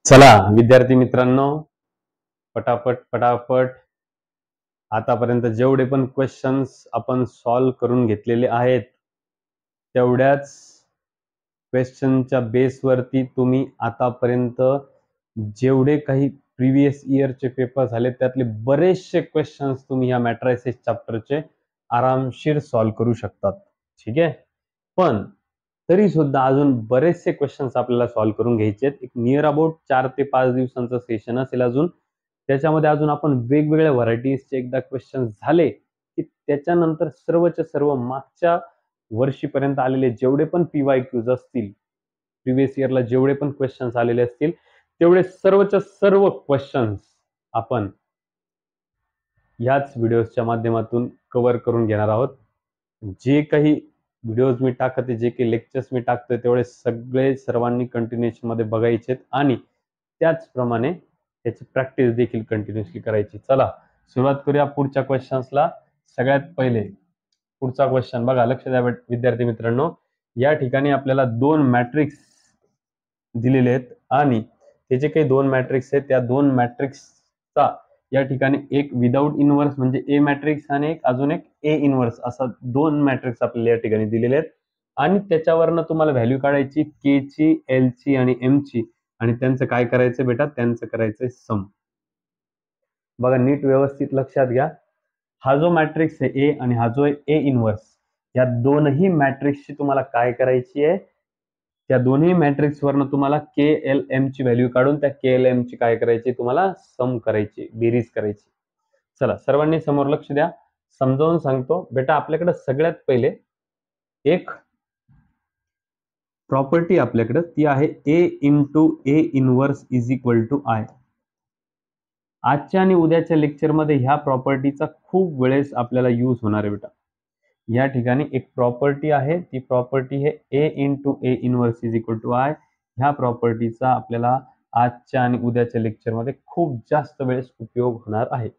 चला विद्यार्थी मित्रांनो, पटापट आतापर्यंत जेवढे पण क्वेश्चन्स आपण सॉल्व करून घेतलेले आहेत तेवढ्याच क्वेश्चनच्या बेसवरती तुम्ही आतापर्यंत जेवढे काही प्रिव्हियस इयरचे पेपर झाले त्यातले बरेचसे क्वेश्चन्स तुम्ही या मॅट्रायसिस चॅप्टरचे आरामशीर सॉल्व करू शकतात. ठीक आहे, पण तरी सुद्धा अजून बरेचसे क्वेश्चन्स आपल्याला सॉल्व करून घ्यायचे आहेत. एक नियर अबाउट 4 ते 5 दिवसांचं सेशन असेल अजून. त्याच्यामध्ये अजून आपण वेगवेगळ्या व्हरायटीजचे एकदा क्वेश्चन झाले की त्याच्यानंतर सर्वच्या सर्व मागच्या वर्षीपर्यंत आलेले जेवढे पण PYQs असतील, प्रिव्हियस इयरला जेवढे पण क्वेश्चन्स आलेले असतील तेवढे सर्वच्या सर्व क्वेश्चन्स आपण याच व्हिडिओच्या माध्यमातून कव्हर करून घेणार आहोत. जे काही व्हिडिओज मी टाकते, जे काही लेक्चर्स मी टाकतोय तेवढे सगळे सर्वांनी कंटिन्युएशन मध्ये बघायचे आणि त्याचप्रमाणे त्याची प्रॅक्टिस देखील कंटिन्युअसली करायची. चला सुरुवात करूया पुढच्या क्वेश्चन्सला. सगळ्यात पहिले पुढचा क्वेश्चन बघा, लक्ष द्या विद्यार्थी मित्रांनो. या ठिकाणी आपल्याला दोन मॅट्रिक्स दिलेले आहेत आणि त्याचे काही दोन मॅट्रिक्स आहेत. त्या दोन मॅट्रिक्सचा या ठिकाणी एक विदाउट इनव्हर्स म्हणजे ए मॅट्रिक्स आणि अजून एक ए इनव्हर्स असा दोन मॅट्रिक्स आपल्याला या ठिकाणी दिलेले आहेत आणि त्याच्यावरनं तुम्हाला व्हॅल्यू काढायची के ची, एल ची आणि एम ची आणि त्यांचं काय करायचं बेटा, त्यांचं करायचंय सम. बघा नीट व्यवस्थित लक्षात घ्या. हा जो मॅट्रिक्स आहे ए आणि हा जो आहे ए इनव्हर्स, या दोनही मॅट्रिक्सची तुम्हाला काय करायची आहे, त्या दोन्ही मॅट्रिक्स वरनं तुम्हाला के एल एम ची व्हॅल्यू काढून त्या के एल एम ची काय करायची, तुम्हाला सम करायची, बेरीज करायची. चला सर्वांनी समोर लक्ष द्या, समजावून सांगतो बेटा. आपल्याकडे सगळ्यात पहिले एक प्रॉपर्टी आपल्याकडे ती आहे A into A inverse is equal to I. आजच्या आणि उद्याच्या लेक्चरमध्ये ह्या प्रॉपर्टीचा खूप वेळेस आपल्याला यूज होणार आहे बेटा. या ठिकाणी एक प्रॉपर्टी आहे, ती प्रॉपर्टी आहे A into A inverse is equal to I. ह्या प्रॉपर्टीचा आपल्याला आजच्या आणि उद्याच्या लेक्चरमध्ये खूप जास्त वेळेस उपयोग होणार आहे.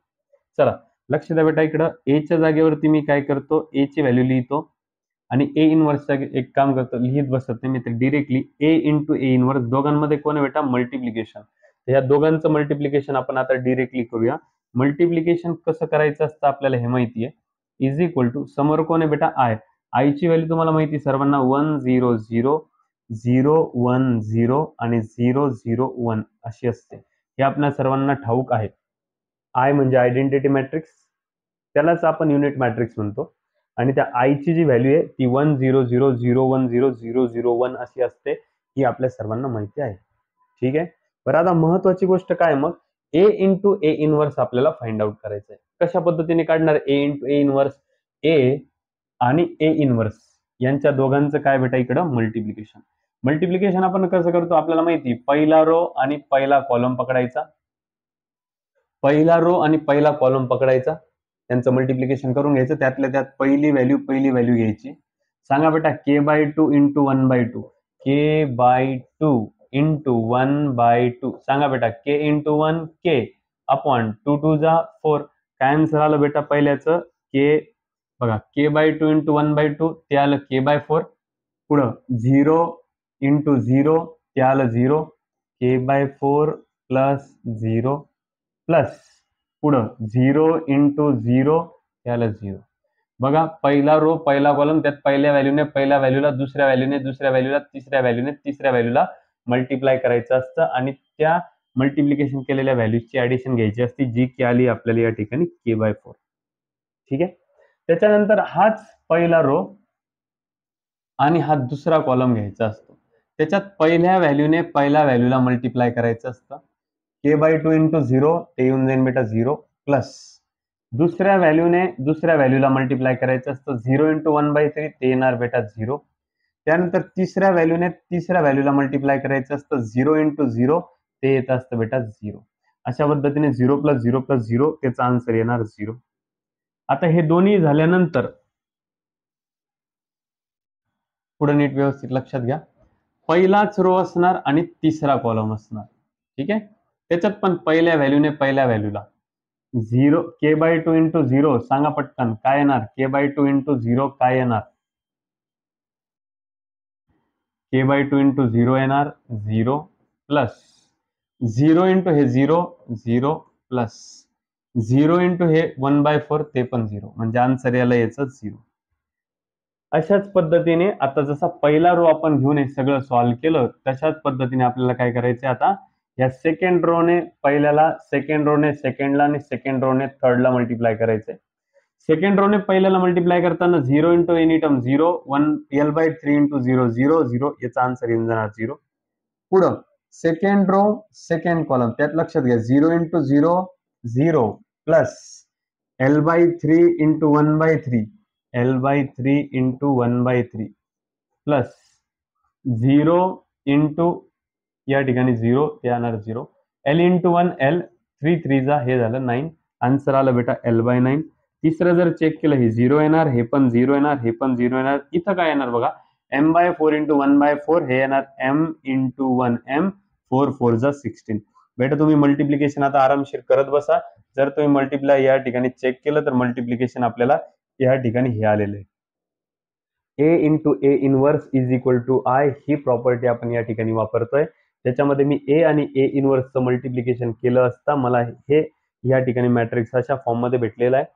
चला लक्ष द्या बेटा, इकडं ए च्या जागेवरती मी काय करतो, ए ची व्हॅल्यू लिहितो आणि ए इनव्हर्सचा एक काम करतो, लिहित बसत नाही मी, तर directly A into A inverse, दोघांमध्ये कोण आहे बेटा, मल्टिप्लिकेशन. या दोघांचं मल्टिप्लिकेशन आपण आता डिरेक्टली करूया. मल्टिप्लिकेशन कसं करायचं असतं आपल्याला हे माहिती आहे. इज इक्वल टू समोर कोण आहे बेटा, आय. आय ची व्हॅल्यू तुम्हाला माहिती सर्वांना 1 0 0 0 1 0 आणि 0 0 1 अशी असते. हे आपल्या सर्वांना ठाऊक आहे. आय म्हणजे आयडेंटिटी मॅट्रिक्स, त्यालाच आपण युनिट मॅट्रिक्स म्हणतो. आणि त्या आय ची जी व्हॅल्यू आहे ती 1 0 0 0 1 0 0 0 1 अशी असते. ही आपल्या सर्वांना माहिती आहे. ठीक आहे. बरं आता महत्वाची गोष्ट काय, मग ए इंटू ए इनव्हर्स आपल्याला फाइंड आउट करायचं आहे. कशा पद्धतीने काढणार, ए इंटू ए इनव्हर्स, ए आणि ए इनव्हर्स यांच्या दोघांचं काय बेटा इकडं मल्टिप्लिकेशन. मल्टिप्लिकेशन आपण कसं करतो आपल्याला माहिती, पहिला रो आणि पहिला कॉलम पकडायचा, पहिला रो आणि पहिला कॉलम पकडायचा, त्यांचं मल्टिप्लिकेशन करून घ्यायचं. त्यातल्या त्यात पहिली व्हॅल्यू घ्यायची. सांगा बेटा के बाय 2 इंटू 1/2, के बाय 2 इंटू 1/2. सांगा बेटा के इंटू 1 के अपॉन 2 2 जा 4. काय आन्सर आलं बेटा पहिल्याचं, के बघा के बाय 2 इंटू 1/2 ते आलं के बाय 4. पुढं 0 इंटू 0 ते आलं 0, के बाय 4 प्लस 0 प्लस पुढं 0 इंटू 0 ते आलं 0. बघा पहिला रो पहिला कॉलम, त्यात पहिल्या व्हॅल्यूने पहिल्या व्हॅल्यूला, दुसऱ्या व्हॅल्यूने दुसऱ्या व्हॅल्यूला, तिसऱ्या व्हॅल्यूने तिसऱ्या व्हॅल्यूला मल्टिप्लाय करायचं असतं आणि त्या मल्टिप्लिकेशन केलेल्या व्हॅल्यूची ऍडिशन घ्यायची असते, जी की आली आपल्याला या ठिकाणी के बाय 4. ठीक आहे. त्याच्यानंतर हाच पहिला रो आणि हा दुसरा कॉलम घ्यायचा असतो. त्याच्यात पहिल्या व्हॅल्यूने पहिल्या व्हॅल्यूला मल्टिप्लाय करायचं असतं. के बाय 2 इंटू 0 ते येऊन जाईन बेटा 0 प्लस दुसऱ्या व्हॅल्यूने दुसऱ्या व्हॅल्यूला मल्टिप्लाय करायचं असतं. 0 इंटू 1/3 ते येणार बेटा 0. त्यानंतर तिसऱ्या व्हॅल्यूने तिसऱ्या व्हॅल्यूला मल्टिप्लाय करायचं असतं. 0 इंटू 0 ते येत असतं बेटा 0. अशा पद्धतीने 0 प्लस 0 प्लस 0 त्याचा आन्सर येणार 0. आता हे दोन्ही झाल्यानंतर पुढे नीट व्यवस्थित लक्षात घ्या, पहिलाच रो असणार आणि तिसरा कॉलम असणार. ठीक आहे. त्याच्यात पण पहिल्या व्हॅल्यूने पहिल्या व्हॅल्यूला 0 के बाय 2 इंटू 0 सांगा पटकन काय येणार, के बाय 2 इंटू 0 काय येणार, के बाय 2 इंटू 0 येणार 0 प्लस 0 इंटू हे 0 0 प्लस 0 इंटू हे 1/4 ते पण 0, म्हणजे आन्सर याला याचं 0. अशाच पद्धतीने आता जसा पहिला रो आपण घेऊन हे सगळं सॉल्व्ह केलं, तशाच पद्धतीने आपल्याला काय करायचं आता या सेकंड रोने पहिल्याला, सेकंड रोने सेकंडला आणि सेकंड रोने थर्डला मल्टिप्लाय करायचंय. सेकंड रोने पहिल्याला मल्टिप्लाय करताना 0 into any term 0, 1 L/3 into 0 0 0, याचा आन्सर येऊन जाणार 0. पुढं सेकंड रो सेकंड कॉलम, त्यात लक्षात घ्या 0 into 0 0 plus L/3 into 1/3 L/3 into 1/3 plus 0 into या ठिकाणी 0 ते येणार 0, L इंटू 1 L, 3 3 जा हे झालं 9, आन्सर आलं बेटा L/9. तिसरं जर चेक केलं हे 0 येणार, हे पण 0 येणार, हे पण 0 येणार. इथं काय येणार बघा, m/4 इंटू 1/4 हे येणार m इंटू 1 m, 4 4 जा 16. बेटा तुम्ही मल्टिप्लिकेशन आता आरामशीर करत बसा. जर तुम्ही मल्टिप्लाय या ठिकाणी चेक केलं तर मल्टिप्लिकेशन आपल्याला या ठिकाणी हे आलेलं आहे. A into A inverse is equal to I, ही प्रॉपर्टी आपण या ठिकाणी वापरतोय. त्याच्यामध्ये मी ए आणि ए इनवर्सचं मल्टिप्लिकेशन केलं असता मला हे या ठिकाणी मॅट्रिक्स अशा फॉर्म मध्ये भेटलेला आहे.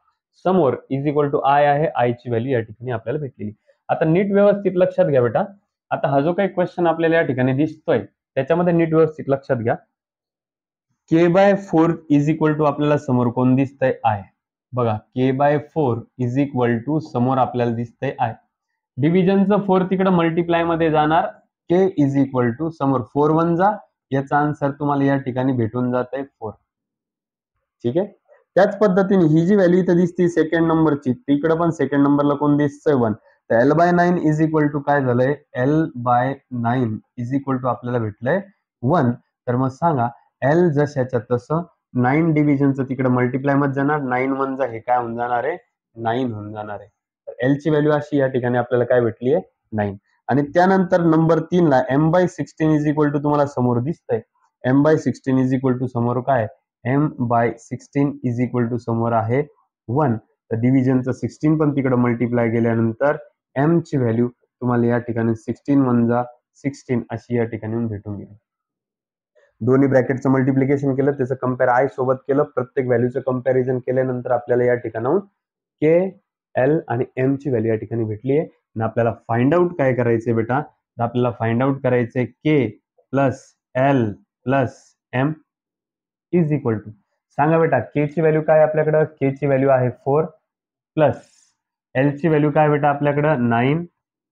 समोर इज इक्वल टू आय आहे, आय ची व्हॅल्यू या ठिकाणी आपल्याला भेटलेली. आता नीट व्यवस्थित लक्षात घ्या बेटा, आता हा जो काही क्वेश्चन आपल्याला या ठिकाणी दिसतोय त्याच्यामध्ये नीट व्यवस्थित लक्षात घ्या. k/4 इज इक्वल टू आपल्याला समोर कोण दिसतंय, आय. बघा k/4 इज इक्वल टू समोर आपल्याला दिसतंय आय. डिव्हिजनचं 4 तिकडे मल्टिप्लाय मध्ये जाणार, k इज इक्वल टू समोर 4 1 जा, याचा आन्सर तुम्हाला या ठिकाणी भेटून जात आहे 4. ठीक आहे. त्याच पद्धतीने ही जी व्हॅल्यू इथे दिसते सेकंड नंबरची, तिकडे पण सेकंड नंबरला कोण दिसतंय 1. तर L/9 इज इक्वल टू काय झालंय, L/9 इज इक्वल टू आपल्याला भेटलंय 1. तर मग सांगा L जशाच्या तसं 9 डिव्हिजनचं तिकडे मल्टिप्लाय मध्ये जाणार, 9 1 जा हे काय होऊन जाणार आहे, 9 होऊन जाणार आहे. तर L ची व्हॅल्यू अशी या ठिकाणी आपल्याला काय भेटली आहे, 9. आणि त्यानंतर नंबर 3 ला m/16 इज इक्वल टू तुम्हाला समोर दिसतंय, m/16 इज इक्वल टू समोर काय, m/16 इज इक्वल टू समोर आहे 1. तर डिव्हिजनचं 16 पण तिकडे मल्टिप्लाय केल्यानंतर m ची व्हॅल्यू तुम्हाला या ठिकाणी 16 1 जा 16 अशी या ठिकाणी भेटून गेली. दोन्ही ब्रॅकेटचं मल्टिप्लिकेशन केलं, त्याचं कम्पेअर आय सोबत केलं, प्रत्येक व्हॅल्यूचं कंपॅरिझन केल्यानंतर आपल्याला या ठिकाणाहून के, एल आणि एम ची व्हॅल्यू या ठिकाणी भेटली आहे. आणि आपल्याला फाइंड आउट काय करायचंय बेटा, तर आपल्याला फाइंड आउट करायचंय K plus L plus M is equal to, सांगा बेटा के ची व्हॅल्यू काय आपल्याकडं, के ची व्हॅल्यू आहे 4 प्लस एल ची व्हॅल्यू काय बेटा आपल्याकडं 9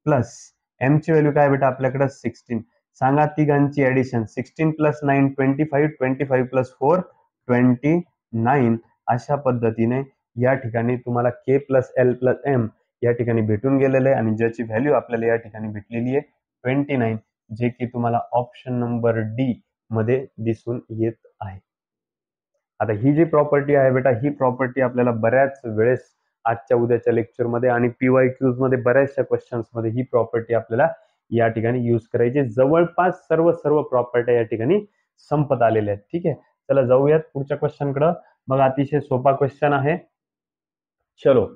प्लस एम ची व्हॅल्यू काय बेटा आपल्याकडं 16. सांगा तिघांची ऍडिशन, 16 प्लस 9 25, 25 प्लस 4 29. अशा पद्धतीने या ठिकाणी तुम्हाला के प्लस एल प्लस एम या ठिकाणी भेटून गेलेलं आहे आणि ज्याची व्हॅल्यू आपल्याला या ठिकाणी भेटलेली आहे 29, जे की तुम्हाला ऑप्शन नंबर डी मध्ये दिसून येत आहे. आता ही जी प्रॉपर्टी आहे बेटा, ही प्रॉपर्टी आपल्याला बऱ्याच वेळेस आजच्या उद्याच्या लेक्चरमध्ये आणि PYQs मध्ये बऱ्याचशा क्वेश्चन्स मध्ये ही प्रॉपर्टी आपल्याला या ठिकाणी यूज करायची. जवळपास सर्व प्रॉपर्टी या ठिकाणी संपत आलेल्या आहेत. ठीक आहे, चला जाऊयात पुढच्या क्वेश्चन कडे. बघा अतिशय सोपा क्वेश्चन आहे. चलो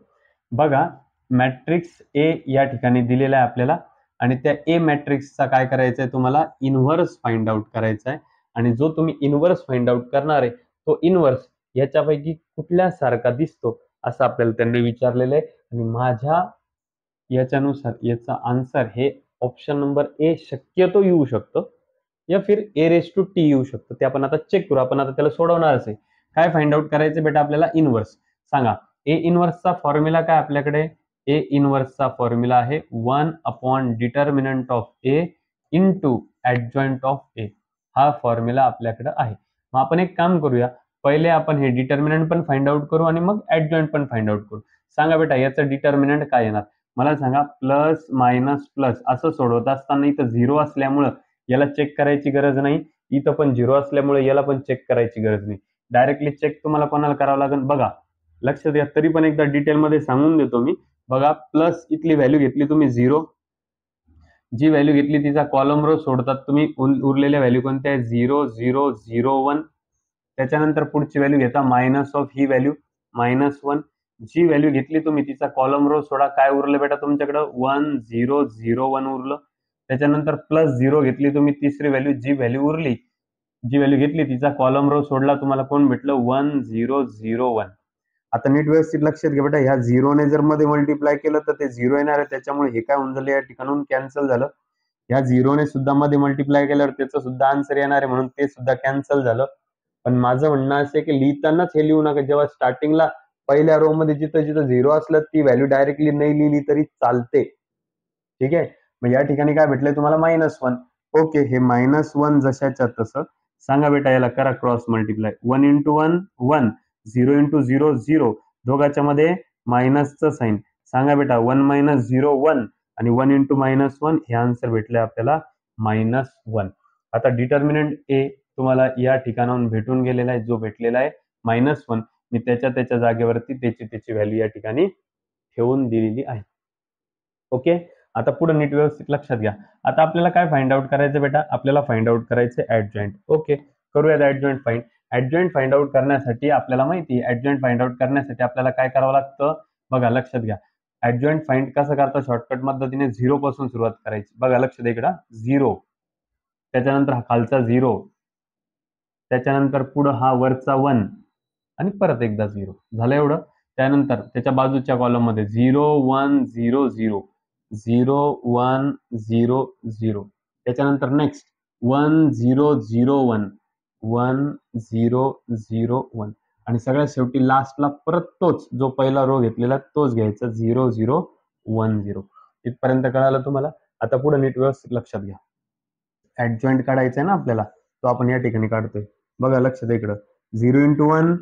बघा, मॅट्रिक्स ए या ठिकाणी दिलेला आहे आपल्याला आणि त्या ए मॅट्रिक्सचा काय करायचं आहे, तुम्हाला इनव्हर्स फाइंड आउट करायचा आहे. आणि जो तुम्ही इनव्हर्स फाइंड आउट करणार आहे तो इनव्हर्स याच्यापैकी कुठल्या सारखा दिसतो असं आपल्याला त्यांनी विचारलेलं आहे. आणि माझ्या याच्यानुसार याचा आन्सर हे ऑप्शन नंबर ए शक्यतो येऊ शकतो या फिर a⁻t येऊ शकतो. ते आपण आता चेक करू, आपण आता त्याला सोडवणारच आहे. काय फाइंड आउट करायचं बेटा आपल्याला, इनव्हर्स. सांगा ए इनव्हर्सचा फॉर्म्युला काय आपल्याकडे, ए इनव्हर्सचा फॉर्म्युला आहे 1 determinant of A into adjoint of A. हा फॉर्म्युला आपल्याकडे आहे. मग आपण एक काम करूया, पहिले आपण हे डिटर्मिनंट पण फाइंड आउट करू आणि मग ऍडजॉइंट पण फाइंड आउट करू. सांगा बेटा याचं डिटर्मिनंट काय येणार, मला सांगा. प्लस मायनस प्लस असं सोडवत असताना इथं 0 असल्यामुळं याला चेक करायची गरज नाही, इथं पण 0 असल्यामुळे याला पण चेक करायची गरज नाही. डायरेक्टली चेक तुम्हाला कोणाला करावं लागेल बघा, लक्षात घ्या. तरी पण एकदा डिटेलमध्ये सांगून देतो मी. बघा प्लस इथली व्हॅल्यू घेतली तुम्ही 0, जी व्हॅल्यू घेतली तिचा कॉलम रो सोडतात तुम्ही, उरलेल्या व्हॅल्यू कोणत्या आहे 0 0 0 1. त्याच्यानंतर पुढची व्हॅल्यू घेता मायनस ऑफ ही व्हॅल्यू -1. जी व्हॅल्यू घेतली तुम्ही तिचा कॉलम रो सोडा, काय उरलं बेटा तुमच्याकडे 1 0 0 1 उरलं. त्याच्यानंतर प्लस 0 घेतली तुम्ही तिसरी व्हॅल्यू, जी व्हॅल्यू उरली जी व्हॅल्यू घेतली तिचा कॉलम रो सोडला, तुम्हाला कोण भेटलं 1001. आता नीट व्यवस्थित लक्षात घ्या बेटा, ह्या झिरोने जर मध्ये मल्टिप्लाय केलं तर ते झिरो येणार आहे, त्याच्यामुळे हे काय होऊन झालं या ठिकाणून कॅन्सल झालं. ह्या झिरोने सुद्धा मध्ये मल्टिप्लाय केल्यावर त्याचं सुद्धा आन्सर येणार आहे, म्हणून ते सुद्धा कॅन्सल झालं. पण माझं म्हणणं असं आहे की लिहितानाच हे लिहू नका. जेव्हा स्टार्टिंगला पहिल्या रो मध्ये जिथं जिथं झिरो असलं ती व्हॅल्यू डायरेक्टली नाही लिहिली तरी चालते. ठीक आहे. मग या ठिकाणी काय भेटलंय तुम्हाला -1. ओके, हे -1 जशाच्या तसं सांगा बेटा, याला करा क्रॉस मल्टिप्लाय. 1 × 1 1, 0 × 0 0, दोघांच्या मध्ये मायनसचं साईन. सांगा बेटा 1 - 0 1 आणि 1 × -1 हे आन्सर भेटले आपल्याला -1. आता डिटर्मिनंट ए तुम्हाला या ठिकाणाहून भेटून गेलेला आहे, जो भेटलेला आहे -1. मी त्याच्या जागेवरती त्याची व्हॅल्यू या ठिकाणी ठेवून दिलेली आहे. ओके, आता पुढे नीट व्यवस्थित लक्षात घ्या. आता आपल्याला काय फाइंड आउट करायचं बेटा, आपल्याला फाइंड आउट करायचं ऍडजॉइंट. ओके, करूयात adjoint find. Adjoint find out करण्यासाठी आपल्याला माहिती आहे, ऍडजॉइंट फाइंड आउट करण्यासाठी आपल्याला काय करावं लागतं बघा, लक्षात घ्या. ऍडजॉइंट फाइंड कसं करता, शॉर्टकट पद्धतीने 0 पासून सुरुवात करायची. बघा लक्ष द्या इकडं, 0, त्याच्यानंतर हा खालचा 0, त्याच्यानंतर पुढं हा वरचा 1 आणि परत एकदा 0 झालं एवढं. त्यानंतर त्याच्या बाजूच्या कॉलम मध्ये 0 1 0 0 0 1 0 0, त्याच्यानंतर नेक्स्ट 1 0 0 1 1 0 0 1 आणि सगळ्यात शेवटी लास्टला परत तोच जो पहिला रो घेतलेला तोच घ्यायचा 0 0 1 0. इथपर्यंत कळालं तुम्हाला. आता पुढे नीट व्यवस्थित लक्षात घ्या. ऍडजॉइंट काढायचा आहे ना आपल्याला, तो आपण या ठिकाणी काढतोय. बघा लक्ष द्या इकडं, 0 × 1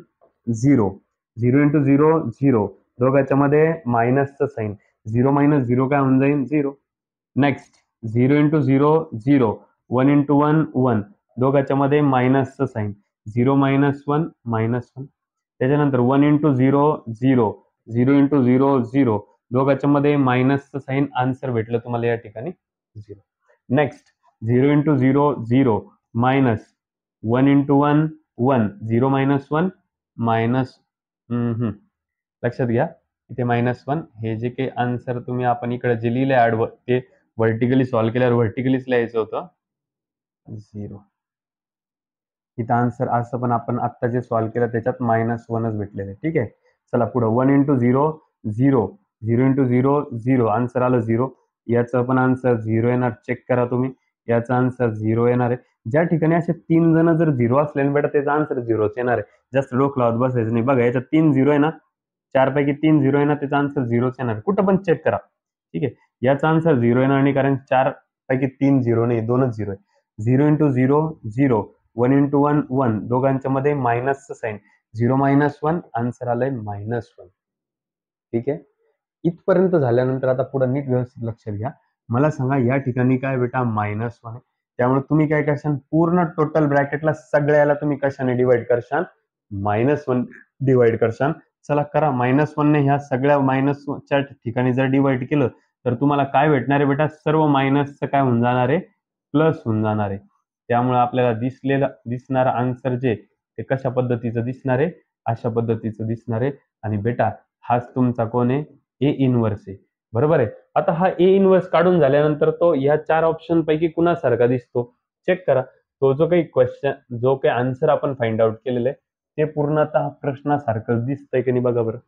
0, 0 × 0 0, दोघांच्या मध्ये मायनसचं साईन. 0 - 0 काय होऊन जाईल 0. नेक्स्ट 0 × 0 0, 1 × 1 1, दोघांच्या मध्ये मायनसचं साईन. 0 - 1 -1. त्याच्यानंतर 1 × 0 0, 0 × 0 0, दोघांच्या मध्ये मायनसचं साईन. आन्सर भेटलं तुम्हाला या ठिकाणी 0. Next 0 × 0 0, minus 1 × 1 1, 0 - 1 minus. लक्षात घ्या इथे -1. हे जे काही आन्सर तुम्ही आपण इकडे जे लिहिलंय आडवं ते व्हर्टिकली सॉल्व्ह केल्यावर व्हर्टिकलीच लिहायचं होतं 0. इथं आन्सर असं पण आपण आत्ता जे सॉल्व्ह केलं त्याच्यात -1च भेटलेलं आहे. ठीक आहे, चला पुढे 1 × 0 0, 0 × 0 0, आन्सर आलं 0. याचं पण आन्सर 0 येणार. चेक करा तुम्ही, याचा आन्सर 0 येणार आहे. ज्या ठिकाणी असे 3 जण जर 0 असले ना बेटा, त्याचा आन्सर 0च येणार आहे. जास्त डोकं लावत बसायचं नाही. बघा याच्यात 3 0 आहे ना, 4 पैकी 3 0 आहे ना, त्याचा आन्सर 0च येणार आहे. कुठं पण चेक करा. ठीक आहे, याचा आन्सर 0 येणार नाही, कारण 4 पैकी 3 0 नाही, 2च 0 आहे. 0 × 0 0, 1 × 1 1, दोघांच्या मध्ये मायनसचं साईन. 0 - 1, आन्सर आलंय -1. ठीक आहे, इथपर्यंत झाल्यानंतर आता पुढे नीट व्यवस्थित लक्षात घ्या. मला सांगा या ठिकाणी काय बेटा -1 आहे. त्यामुळे तुम्ही काय करशाल, पूर्ण टोटल ब्रॅकेटला सगळ्याला तुम्ही कशाने डिवाइड करशाल, -1 डिवाइड करशाल. चला करा. -1 ने ह्या सगळ्या मायनसच्या ठिकाणी जर डिवाइड केलं तर तुम्हाला काय भेटणार आहे बेटा, सर्व मायनसचं काय होऊन जाणार आहे, प्लस होऊन जाणार आहे. त्यामुळे आपल्याला दिसणारा आन्सर जे ते कशा पद्धतीचं दिसणार आहे, अशा पद्धतीचं दिसणार आहे. आणि बेटा हाच तुमचा कोण आहे, ए इनव्हर्स आहे. बरोबर आहे. आता हा ए इनव्हर्स काढून झाल्यानंतर तो ह्या 4 ऑप्शन पैकी कुणासारखा दिसतो चेक करा. तो जो काही आन्सर आपण फाइंड आउट केलेलं आहे ते पूर्णतः प्रश्नासारखं दिसतंय की नाही बघा बरं,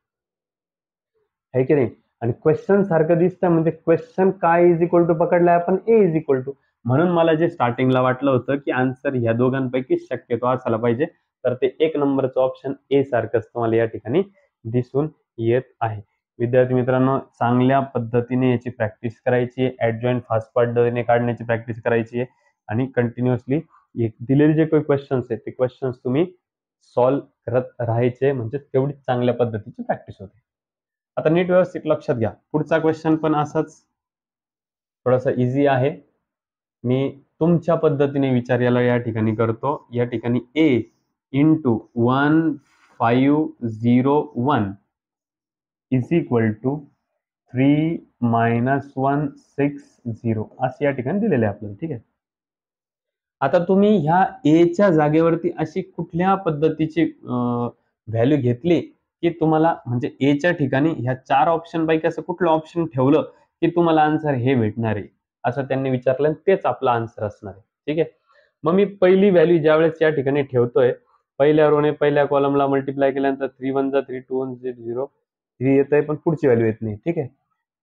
आहे की नाही. आणि क्वेश्चन सारखं दिसतंय म्हणजे क्वेश्चन काय इज इक्वल टू पकडलाय आपण, ए इज इक्वल टू. म्हणून मला जे स्टार्टिंगला वाटलं होतं की आन्सर ह्या दोघांपैकी शक्यतो असायला पाहिजे, तर ते 1 नंबरचं ऑप्शन ए सारखंच तुम्हाला या ठिकाणी दिसून येत आहे. विद्यार्थी मित्रांनो, चांगल्या पद्धतीने याची प्रॅक्टिस करायची आहे. ऍडजॉइंट फास्ट पद्धतीने काढण्याची प्रॅक्टिस करायची आहे आणि कंटिन्युअसली दिलेले जे काही क्वेश्चन्स आहेत ते क्वेश्चन्स तुम्ही सॉल्व्ह करत राहायचे, म्हणजे तेवढी चांगल्या पद्धतीची प्रॅक्टिस होते. आता नीट व्यवस्थित लक्षात घ्या. पुढचा क्वेश्चन पण असाच थोडासा इझी आहे. मी तुमच्या पद्धतीने विचार या ठिकाणी करतो. या ठिकाणी a × 1501 इज इक्वल टू 3 - 160 असं या ठिकाणी दिलेलं आहे आपल्याला. ठीक आहे, आता तुम्ही ह्या ए च्या जागेवरती अशी कुठल्या पद्धतीची व्हॅल्यू घेतली की तुम्हाला, म्हणजे ए च्या ठिकाणी ह्या 4 ऑप्शन पैकी असं कुठलं ऑप्शन ठेवलं की तुम्हाला आन्सर हे भेटणार आहे, असं त्यांनी विचारलं, तेच आपला आन्सर असणार आहे. ठीक आहे, मग मी पहिली व्हॅल्यू ज्या वेळेस या ठिकाणी ठेवतोय, पहिल्या रोने पहिल्या कॉलमला मल्टिप्लाय केल्यानंतर 3 1 जा 3 2 1 0 3 येत आहे, पण पुढची व्हॅल्यू येत नाही. ठीक आहे,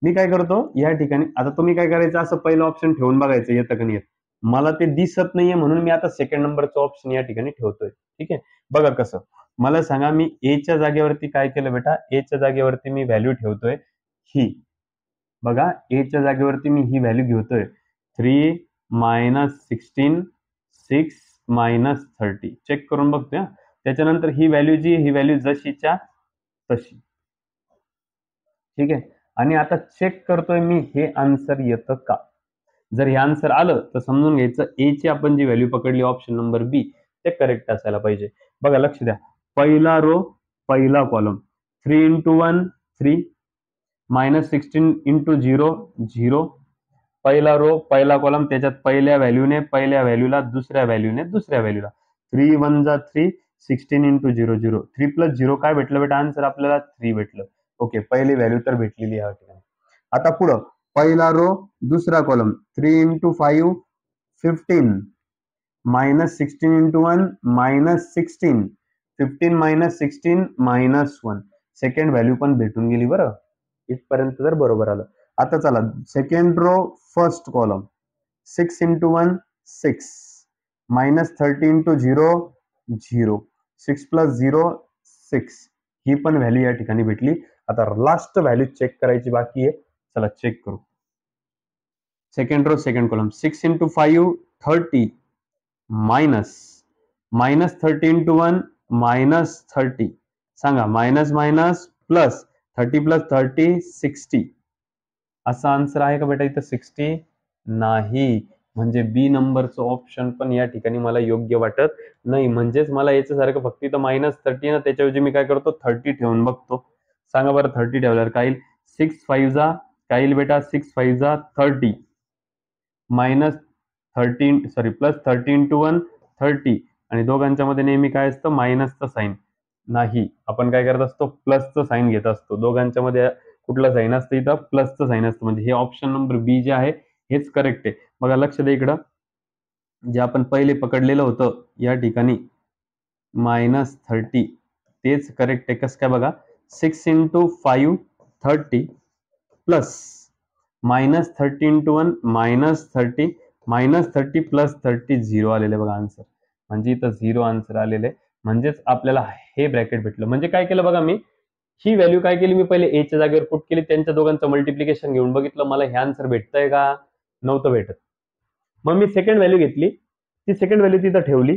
मी काय करतो या ठिकाणी, आता तुम्ही काय करायचं, असं पहिलं ऑप्शन ठेवून बघायचं येतं का नाही येत. मला ते दिसत नाहीये म्हणून मी आता सेकंड नंबरचं ऑप्शन या ठिकाणी ठेवतोय. ठीक आहे, बघा कसं. मला सांगा, मी एच्या जागेवरती काय केलं बेटा, एच्या जागेवरती मी व्हॅल्यू ठेवतोय ही. बघा, एच्या जागेवरती मी ही व्हॅल्यू घेतोय 3 -16 6 -30. चेक करून बघतोय. त्याच्यानंतर ही व्हॅल्यू जी, ही व्हॅल्यू जशीच्या तशी. ठीक आहे, आणि आता चेक करतोय मी हे आन्सर येतं का. जर हे आन्सर आलं तर समजून घ्यायचं ए ची आपण जी व्हॅल्यू पकडली ऑप्शन नंबर बी ते करेक्ट असायला पाहिजे. बघा, लक्ष द्या, पहिला रो पहिला कॉलम 3 × 1 3 -16 × 0 0. पहिला रो पहिला कॉलम, त्याच्यात पहिल्या व्हॅल्यूने पहिल्या व्हॅल्यूला, दुसऱ्या व्हॅल्यूने दुसऱ्या व्हॅल्यूला. 3 1 जा 3 16 × 0 0. 3 + 0 काय भेटलं बेटा आन्सर आपल्याला 3 भेटलं. ओके, पहिली व्हॅल्यू तर भेटलेली आहे ठिकाणी. आता पुढं पहिला रो दुसरा कॉलम 3 × 5 15 -16 × 1 -16 15 -16 -1. सेकंड व्हॅल्यू पण भेटून गेली बरं, इथपर्यंत जर बरोबर आलं. आता चला, सेकंड रो फर्स्ट कॉलम 6 × 1 6 -30 × 0 0 6 + 0 6. ही पण व्हॅल्यू या ठिकाणी भेटली. आता लास्ट व्हॅल्यू चेक करायची बाकी आहे. चला चेक करू. Second row second column 6 × 5 30 -30 × 1 -30. सांगा, मायनस मायनस प्लस 30 + 30 60. असा आन्सर आहे का बेटा इथं 60? नाही. म्हणजे बी नंबरचं ऑप्शन पण या ठिकाणी मला योग्य वाटत नाही. म्हणजेच मला याच्यासारखं फक्त इथं -30 ना, त्याच्याऐवजी मी काय करतो 30 ठेवून बघतो. सांगा बरं, 30 ठेवल्यावर काय येईल? 6 5 जा काय येईल बेटा, 6 5 जा 30 -13 सॉरी +13 × 1 30. आणि दोघांच्या मध्ये नेहमी काय असतं, मायनसचं साईन. नाही, आपण काय करत असतो, प्लसचं साईन घेत असतो. दोघांच्या मध्ये कुठलं साईन असतं, इथं प्लसचं साईन असतं. म्हणजे हे ऑप्शन नंबर बी जे आहे हेच करेक्ट आहे. बघा, लक्ष द्या इकडं, जे आपण पहिले पकडलेलं होतं या ठिकाणी -30 तेच करेक्ट आहे. कसं काय बघा, 6 × 5 30 प्लस -13 × 1 -30 -30 + 30 0 आलेलं बघा आन्सर. म्हणजे इथं 0 आन्सर आलेलं आहे. म्हणजेच आपल्याला हे ब्रॅकेट भेटलं. म्हणजे काय केलं बघा, मी ही व्हॅल्यू काय केली, मी पहिले एच्या जागेवर पुट केली, त्यांच्या दोघांचं मल्टिप्लिकेशन घेऊन बघितलं, मला हे आन्सर भेटतंय का, नव्हतं भेटत. मग मी सेकंड व्हॅल्यू घेतली, ती सेकंड व्हॅल्यू तिथं ठेवली.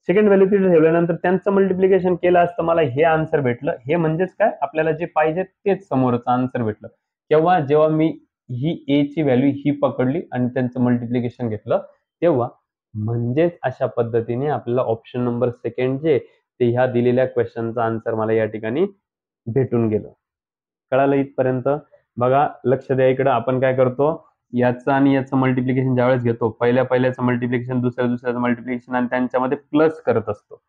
सेकंड व्हॅल्यू तिथे ठेवल्यानंतर त्यांचं मल्टिप्लिकेशन केलं असतं, मला हे आन्सर भेटलं. हे म्हणजेच काय, आपल्याला जे पाहिजे तेच समोरचं आन्सर भेटलं. केव्हा, जेव्हा मी ही ए ची व्हॅल्यू ही पकडली आणि त्यांचं मल्टिप्लिकेशन घेतलं तेव्हा. म्हणजेच अशा पद्धतीने आपल्याला ऑप्शन नंबर सेकंड जे ते ह्या दिलेल्या क्वेश्चनचा आन्सर मला या ठिकाणी भेटून गेलं. कळालं इथपर्यंत? बघा, लक्ष द्या इकडं, आपण काय करतो, याचं आणि याचं मल्टिप्लिकेशन ज्यावेळेस घेतो, पहिल्याचं मल्टिप्लिकेशन, दुसऱ्याचं मल्टिप्लिकेशन आणि त्यांच्यामध्ये प्लस करत असतो.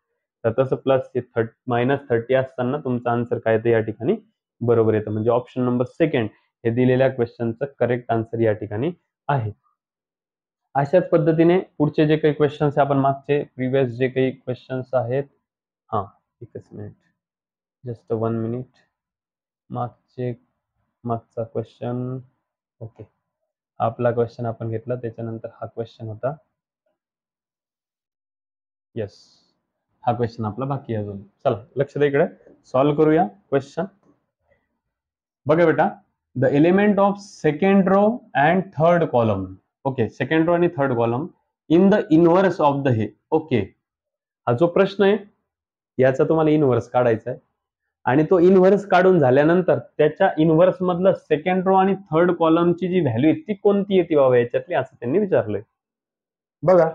तर तसं प्लस -30 असताना तुमचा आन्सर काय येतं या ठिकाणी बरोबर येतं. म्हणजे ऑप्शन नंबर सेकंड हे दिलेल्या क्वेश्चनचं करेक्ट आन्सर या ठिकाणी आहे. अशाच पद्धतीने पुढचे जे काही क्वेश्चन्स आपण मागचे प्रिव्हियस जे काही क्वेश्चन्स आहेत, एकच मिनिट, जस्ट 1 मिनिट. मागचा क्वेश्चन, ओके, आपला क्वेश्चन आपण घेतला, त्याच्यानंतर हा क्वेश्चन होता. येस, हा क्वेश्चन आपला बाकी आहे अजून. चला लक्ष द्या इकडे, सॉल्व्ह करूया क्वेश्चन. बघा बेटा, the element of second row and third column. Okay, second row आणि third column in the inverse of the हे. ओके, हा जो प्रश्न आहे याचा तुम्हाला इनव्हर्स काढायचा आहे आणि तो इनव्हर्स काढून झाल्यानंतर त्याच्या इनव्हर्स मधलं सेकंड रो आणि थर्ड कॉलमची जी व्हॅल्यू आहे ती कोणती येते बाबा याच्यातली, असं त्यांनी विचारलंय. बघा,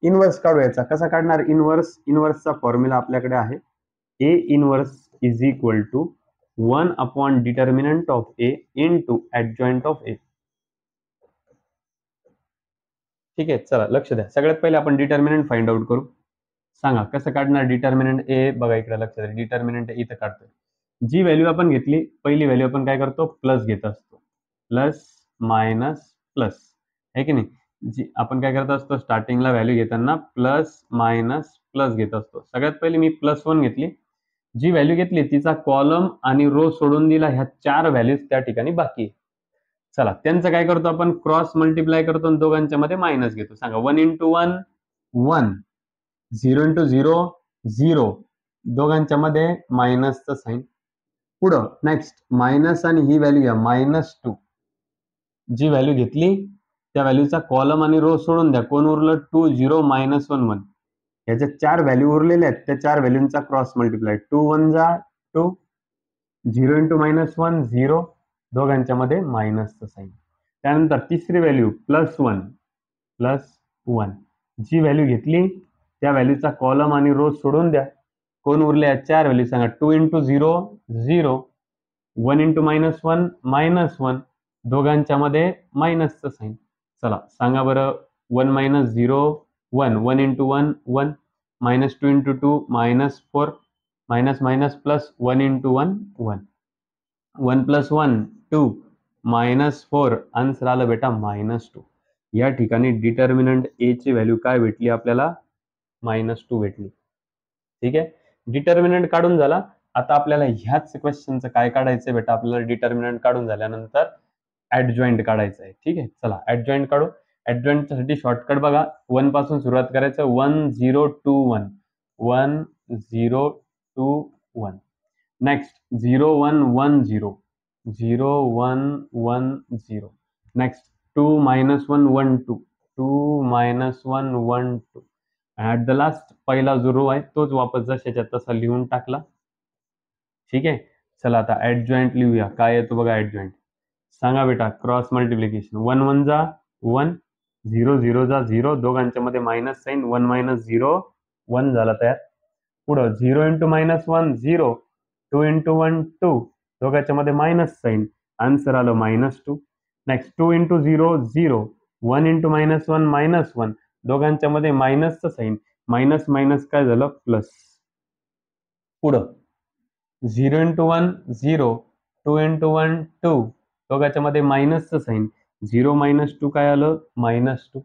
इनव्हर्स काढू. याचा कसा काढणार इनव्हर्स? इनव्हर्सचा फॉर्म्युला आपल्याकडे आहे, A inverse is equal to 1 determinant of A into adjoint of A. ठीक आहे, चला लक्ष द्या. सगळ्यात पहिले आपण डिटर्मिनंट फाइंड आउट करू. सांगा कसं काढणार डिटर्मिनंट ए. बघा इकडे लक्ष द्या, डिटर्मिनंट इथं काढतोय. जी व्हॅल्यू आपण घेतली, पहिली व्हॅल्यू आपण काय करतो, प्लस घेत असतो. प्लस मायनस प्लस, आहे की नाही. जी आपण काय करत असतो स्टार्टिंगला व्हॅल्यू घेताना प्लस मायनस प्लस घेत असतो. सगळ्यात पहिले मी +1 घेतली. जी व्हॅल्यू घेतली तिचा कॉलम आणि रो सोडून दिला, ह्या 4 व्हॅल्यूज त्या ठिकाणी बाकी आहे. चला त्यांचं काय करतो आपण क्रॉस मल्टिप्लाय करतो आणि दोघांच्या मध्ये मायनस घेतो. सांगा 1 × 1 1, 0 × 0 0, दोघांच्या मध्ये मायनसचं साइन. पुढं नेक्स्ट मायनस आणि ही व्हॅल्यू घ्या -2. जी व्हॅल्यू घेतली त्या व्हॅल्यूचा कॉलम आणि रो सोडून द्या. कोण उरलं 2 0 -1 1. ह्याच्या 4 व्हॅल्यू उरलेल्या आहेत, त्या 4 व्हॅल्यूंचा क्रॉस मल्टिप्लाय. 2 1 जा 2, 0 × -1 0, दोघांच्या मध्ये मायनसचं साइन. त्यानंतर तिसरी व्हॅल्यू +1 +1, जी व्हॅल्यू घेतली त्या व्हॅल्यूचा कॉलम आणि रो सोडून द्या. कोण उरल्या 4 व्हॅल्यू सांगा. 2 × 0 0, 1 × -1 -1, दोघांच्या मध्ये मायनसचं साइन. चला सांगा बरं 1 - 0 1, 1 × 1 1, -2 × 2 -4, मायनस मायनस प्लस 1 × 1 1, 1 + 1 2, -4, आन्सर आलं बेटा -2. या ठिकाणी डिटर्मिनंट ए ची व्हॅल्यू काय भेटली आपल्याला -2 भेटली. ठीक आहे, डिटर्मिनंट काढून झाला. आता आपल्याला ह्याच क्वेश्चनचं काय काढायचंय बेटा, आपल्याला डिटर्मिनंट काढून झाल्यानंतर ऍडजॉइंट काढायचं आहे. ठीक आहे, चला ऍडजॉइंट काढू. ऍडजॉइंटसाठी शॉर्टकट बघा, 1 पासून सुरुवात करायचं. 1 0 2 1, 1 0 2 1. Next 0 1 1 0, 0 1 1 0. Next 2 -1 1 2, 2 -1 1 2. At the last पहिला जो रो आहे तोच वापस जशाच्या तसा लिहून टाकला. ठीक आहे, चला आता ऍडजॉइंट लिहूया. काय येतो बघा ऍडजॉइंट. सांगा बेटा क्रॉस मल्टिप्लिकेशन. 1 1 जा 1, 0 0 जा 0, दोघांच्या मध्ये मायनस साइन. 1 - 0 1 झाला तयार. पुढं 0 × -1 0, 2 × 1 2, दोघांच्या मध्ये मायनस साइन. आन्सर आलं -2. नेक्स्ट 2 × 0 0, 1 × -1 -1, दोघांच्या मध्ये मायनसचं साइन. मायनस मायनस काय झालं प्लस. पुढं 0 × 1 0, 2 × 1 2, दोघांच्या मध्ये मायनसचं साइन. 0 - 2 काय आलं -2.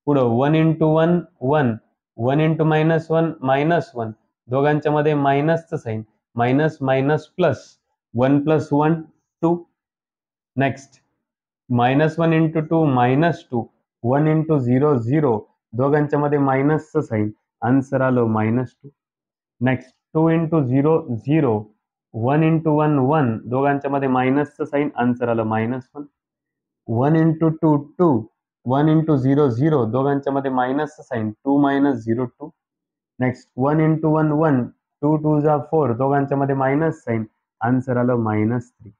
पुढं 1 × 1 1, 1 × -1 -1, दोघांच्या मध्ये मायनसचं sign. Minus minus plus, 1 + 1 2. Next -1 × 2 -2, 1 × 0 0, दोघांच्या मध्ये मायनसचं साइन. आन्सर आलं -2. नेक्स्ट 2 × 0 0, 1 × 1 1, दोघांच्या मध्ये मायनसचं साइन. आन्सर आलं -1. 1 × 2 2, 1 × 0 0, दोघांच्या मध्ये मायनसचं साइन. 2 - 0 2. नेक्स्ट 1 × 1 1, 2 2 जा 4, दोघांच्या मध्ये मायनस साइन. आन्सर आलं -3.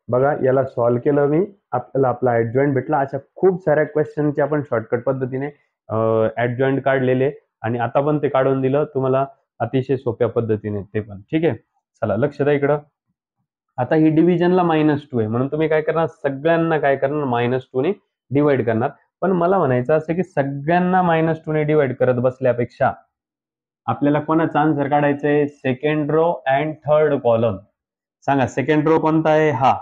बघा याला सॉल्व्ह केलं मी, आपल्याला आपला ऍडजॉइंट भेटला. अशा खूप साऱ्या क्वेश्चनचे आपण शॉर्टकट पद्धतीने ऍडजॉइंट काढलेले आणि आता पण ते काढून दिलं तुम्हाला अतिशय सोप्या पद्धतीने ते पण. ठीक आहे, चला लक्ष द्या इकडं. आता ही डिव्हिजनला -2 आहे म्हणून तुम्ही काय करणार, सगळ्यांना काय करणार -2 ने डिवाइड करणार. पण मला म्हणायचं असं की सगळ्यांना -2 ने डिवाइड करत बसल्यापेक्षा आपल्याला कोणाचा आन्सर काढायचंय, second row and third column. सांगा सेकंड रो कोणता आहे, हा.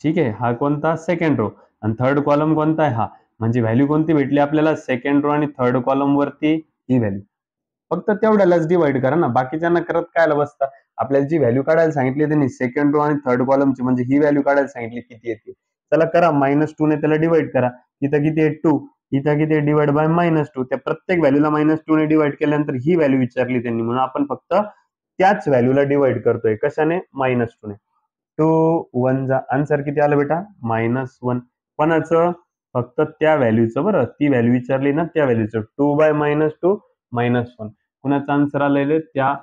ठीक आहे, हा कोणता सेकंड रो, आणि थर्ड कॉलम कोणता आहे, हा. म्हणजे व्हॅल्यू कोणती भेटली आपल्याला, सेकंड रो आणि थर्ड कॉलम वरती ही व्हॅल्यू. फक्त तेवढ्यालाच डिवाइड करा ना, बाकीच्यांना करत कायला बसता. आपल्याला जी व्हॅल्यू काढायला सांगितली त्यांनी सेकंड रो आणि थर्ड कॉलमची, म्हणजे ही व्हॅल्यू काढायला सांगितली किती येते. चला करा, -2 ने त्याला डिवाइड करा. इथं किती आहे 2, इथं किती आहे डिवाइड बाय -2. त्या प्रत्येक व्हॅल्यूला -2 ने डिवाइड केल्यानंतर ही व्हॅल्यू विचारली त्यांनी, म्हणून आपण फक्त त्याच व्हॅल्यूला डिवाइड करतोय. कशाने, -2 ने. 2 1 जा, आन्सर किती आलं बेटा -1. कोणाचं, फक्त त्या व्हॅल्यूचं. बरं, ती व्हॅल्यू विचारली ना त्या व्हॅल्यूचं. 2/-2 -1. कुणाचं आन्सर आलेलं त्या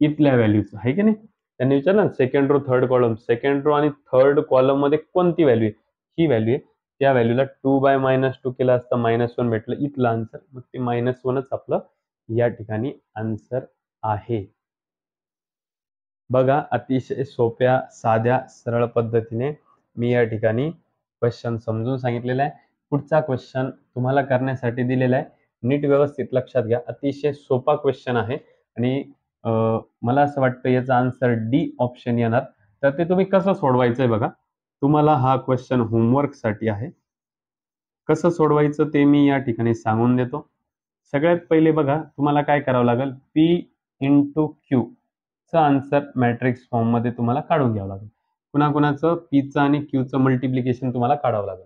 इथल्या व्हॅल्यूचं आहे की नाही. त्यांनी विचारलं second row third column, second row आणि थर्ड कॉलम मध्ये कोणती व्हॅल्यू आहे, ही व्हॅल्यू आहे. त्या व्हॅल्यूला 2/-2 केलं असतं, -1 भेटलं. इथलं आन्सर मग ते -1च आपलं या ठिकाणी आन्सर आहे. बघा अतिशय सोप्या साध्या सरळ पद्धतीने मी या ठिकाणी क्वेश्चन समजून सांगितलेला आहे. पुढचा क्वेश्चन तुम्हाला करण्यासाठी दिलेला आहे, नीट व्यवस्थित लक्षात घ्या. अतिशय सोपा क्वेश्चन आहे आणि मला असं वाटतं याचा आन्सर डी ऑप्शन येणार. तर ते तुम्ही कसं सोडवायचंय बघा. तुम्हाला हा क्वेश्चन होमवर्क साठी आहे. कसं सोडवायचं ते मी या ठिकाणी सांगून देतो. सगळ्यात पहिले बघा तुम्हाला काय करावं लागेल, पी इंटू क्यू चं आन्सर मॅट्रिक्स फॉर्म मध्ये तुम्हाला काढून घ्यावं लागेल. कुणाकुणाचं पीचं आणि क्यूचं मल्टिप्लिकेशन तुम्हाला काढावं लागेल.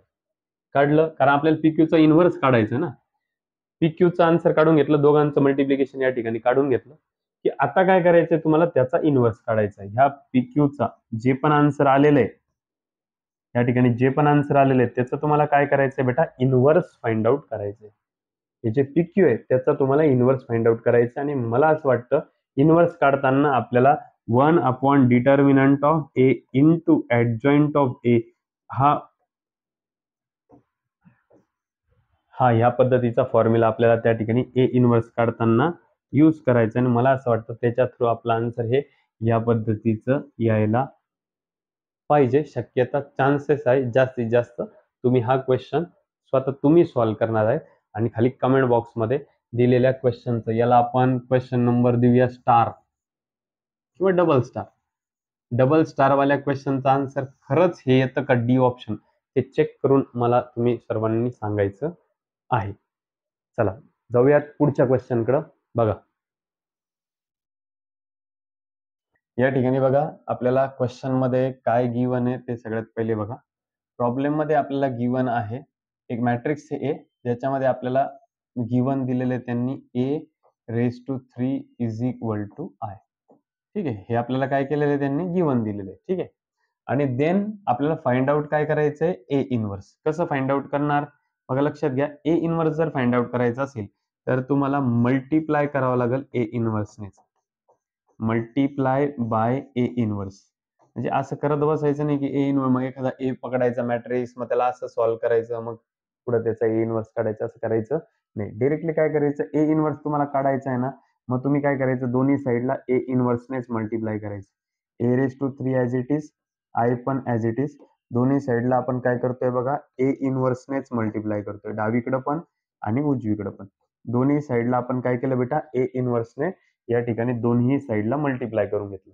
काढलं कारण आपल्याला पी क्यूचं इन्व्हर्स काढायचं ना. पी क्यूचं आन्सर काढून घेतलं, दोघांचं मल्टिप्लिकेशन या ठिकाणी काढून घेतलं की आता काय करायचंय तुम्हाला त्याचा इन्व्हर्स काढायचा आहे. ह्या पी क्यूचा जे पण आन्सर आलेलं आहे या ठिकाणी जे पण आन्सर आलेले आहेत त्याचं तुम्हाला काय करायचंय बेटा, इन्व्हर्स फाइंड आउट करायचंय. हे जे पी क्यू आहे त्याचा तुम्हाला इन्व्हर्स फाइंड आउट करायचं आणि मला असं वाटतं इन्व्हर्स काढताना आपल्याला 1 upon determinant of A into adjoint of A हा हा या पद्धतीचा फॉर्म्युला आपल्याला त्या ठिकाणी ए इन्व्हर्स काढताना यूज करायचा आणि मला असं वाटतं त्याच्या थ्रू आपलं आन्सर हे या पद्धतीचं यायला पाहिजे. शक्यता चान्सेस आहे जास्तीत जास्त तुम्ही हा क्वेश्चन स्वतः तुम्ही सॉल्व्ह करणार आहे आणि खाली कमेंट बॉक्समध्ये दिलेल्या क्वेश्चनचं याला आपण क्वेश्चन नंबर देऊया स्टार किंवा डबल स्टार वाल्या क्वेश्चनचा आन्सर खरंच हे येतं का डी ऑप्शन ते चेक करून मला तुम्ही सर्वांनी सांगायचं आहे. चला जाऊयात पुढच्या क्वेश्चनकडे. बघा या ठिकाणी बघा आपल्याला क्वेश्चन मध्ये काय गिवन आहे ते सगळ्यात पहिले बघा. प्रॉब्लेम मध्ये आपल्याला गिवन आहे एक मॅट्रिक्स ए ज्याच्यामध्ये आपल्याला गिवन दिलेले त्यांनी A raise to 3 is equal to I. ठीक आहे, हे आपल्याला काय केलेलं आहे त्यांनी गिवन दिलेलं आहे. ठीक आहे, आणि देन आपल्याला फाइंड आउट काय करायचंय, ए इन्व्हर्स. कसं फाइंड आउट करणार बघा, लक्षात घ्या. ए इन्व्हर्स जर फाइंड आउट करायचं असेल तर तुम्हाला मल्टिप्लाय करावं लागेल ए इन्व्हर्सने. मल्टिप्लाय बाय ए इन्व्हर्स म्हणजे असं करत बसायचं नाही की ए इन्व्हर्स मग एखादा ए पकडायचा मॅट्रिक्स मग त्याला असं सॉल्व्ह करायचं मग पुढे त्याचा ए इन्व्हर्स काढायचं, असं करायचं नाही. डायरेक्टली काय करायचं, ए इन्व्हर्स तुम्हाला काढायचं आहे ना, मग तुम्ही काय करायचं दोन्ही साईडला ए इन्व्हर्सनेच मल्टिप्लाय करायचं. A raise to 3 as it is, I पण ॲज इट इज. दोन्ही साईडला आपण काय करतोय बघा, ए इन्व्हर्सनेच मल्टिप्लाय करतोय, डावीकडे पण आणि उजवीकडे पण. दोन्ही साईडला आपण काय केलं बेटा, ए इन्व्हर्सने या ठिकाणी दोन्ही साईडला मल्टिप्लाय करून घेतलं.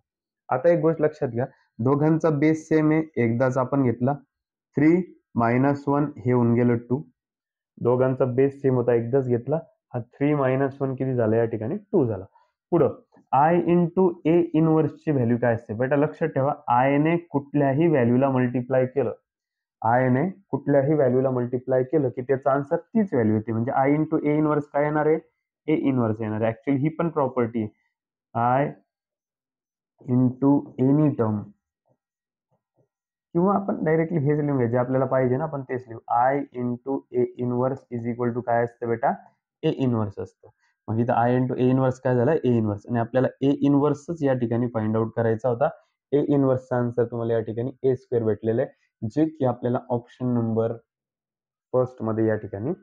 आता एक गोष्ट लक्षात घ्या, दोघांचा बेस सेम आहे. एकदाच आपण घेतला 3 - 1 हे होऊन गेलं 2. दोघांचा बेस सेम होता, एकदाच घेतला. हा 3 - 1 किती झाला या ठिकाणी 2 झाला. पुढं आय इंटू ए इनवर्सची व्हॅल्यू काय असते बेटा, लक्षात ठेवा. आय ने कुठल्याही व्हॅल्यूला मल्टिप्लाय केलं, आय ने कुठल्याही व्हॅल्यूला मल्टिप्लाय केलं की त्याचा आन्सर तीच व्हॅल्यू येते. म्हणजे आय इंटू ए इनवर्स काय येणार आहे, ए इनवर्स येणार आहे. ऍक्च्युअली ही पण प्रॉपर्टी आहे, आय इंटू एनी टर्म, किंवा आपण डायरेक्टली हेच लिहूया जे आपल्याला पाहिजे ना, आपण तेच लिहू. I into A inverse is equal to काय असतं बेटा, ए इनवर्स असतं. मग इथं आय इंटू ए इनवर्स काय झालं, ए इनवर्स. आणि आपल्याला ए इनवर्सच या ठिकाणी फाइंड आउट करायचा होता. ए इनवर्सचा आन्सर तुम्हाला या ठिकाणी ए स्क्वेअर भेटलेलं आहे, जे की आपल्याला ऑप्शन नंबर फर्स्ट मध्ये या ठिकाणी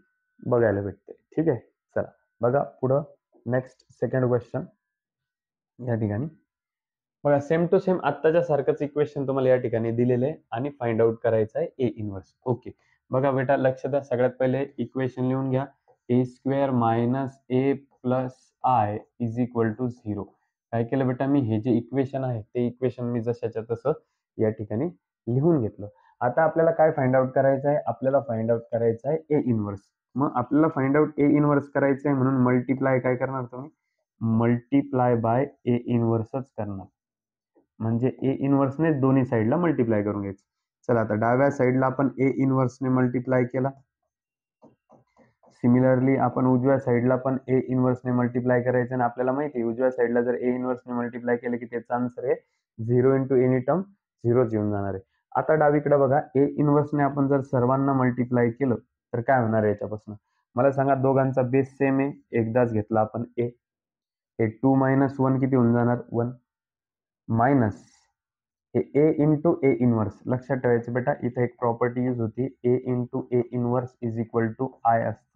बघायला भेटते. ठीक आहे, चला बघा पुढं नेक्स्ट सेकंड क्वेश्चन. या ठिकाणी बघा सेम टू सेम आत्ताच्या सारखंच इक्वेशन तुम्हाला या ठिकाणी दिलेलं आहे आणि फाइंड आउट करायचं आहे ए इनवर्स. ओके, बघा बेटा लक्ष द्या. सगळ्यात पहिले इक्वेशन लिहून घ्या, A square minus A plus I is equal to 0. काय केलं बेटा, मी हे जे इक्वेशन आहे ते इक्वेशन मी जशाच्या तसं या ठिकाणी लिहून घेतलं. आता आपल्याला काय फाइंड आउट करायचं आहे, आपल्याला फाइंड आउट करायचं आहे ए इनवर्स. मग आपल्याला फाइंड आउट ए इनवर्स करायचं आहे म्हणून मल्टिप्लाय काय करणार तुम्ही, मल्टिप्लाय बाय ए इनवर्सच करणार. म्हणजे ए इनवर्सने दोन्ही साईडला मल्टिप्लाय करून घ्यायचं. चला आता डाव्या साईडला आपण ए इनवर्सने मल्टिप्लाय केला. सिमिलरली आपण उजव्या साईडला पण ए इनवर्सने मल्टिप्लाय करायचं आणि आपल्याला माहिती आहे उजव्या साईडला जर ए इनवर्सने मल्टिप्लाय केलं की त्याचा आन्सर आहे 0 इंटू एनी टर्म 0च येऊन जाणार आहे. आता डावीकडे बघा, ए इनवर्सने आपण जर सर्वांना मल्टिप्लाय केलं तर काय होणार आहे याच्यापासून, मला सांगा. दोघांचा बेस सेम आहे, एकदाच घेतला आपण ए. 2 - 1 किती होऊन जाणार, 1 minus A into A inverse. लक्षात ठेवायचं बेटा, इथे एक प्रॉपर्टी यूज होती, A into A inverse is equal to I असतं.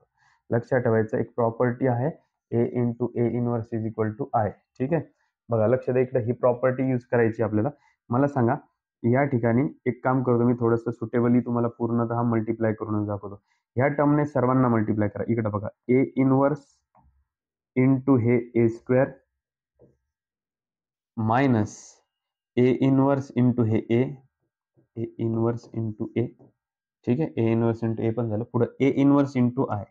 लक्षात ठेवायचं एक प्रॉपर्टी आहे, A into A inverse is equal to I. ठीक आहे, बघा लक्ष द्या, इकडे ही प्रॉपर्टी यूज करायची आपल्याला. मला सांगा या ठिकाणी एक काम करतो मी, थोडंसं सुटेबली तुम्हाला पूर्णतः मल्टिप्लाय करून दाखवतो. ह्या टर्मने सर्वांना मल्टिप्लाय करा. इकडे बघा, ए इनवर्स इंटू हे A square minus A inverse into हे ए इनवर्स इंटू ए. ठीक आहे, ए इनवर्स इंटू ए पण झालं. पुढे ए inverse into I,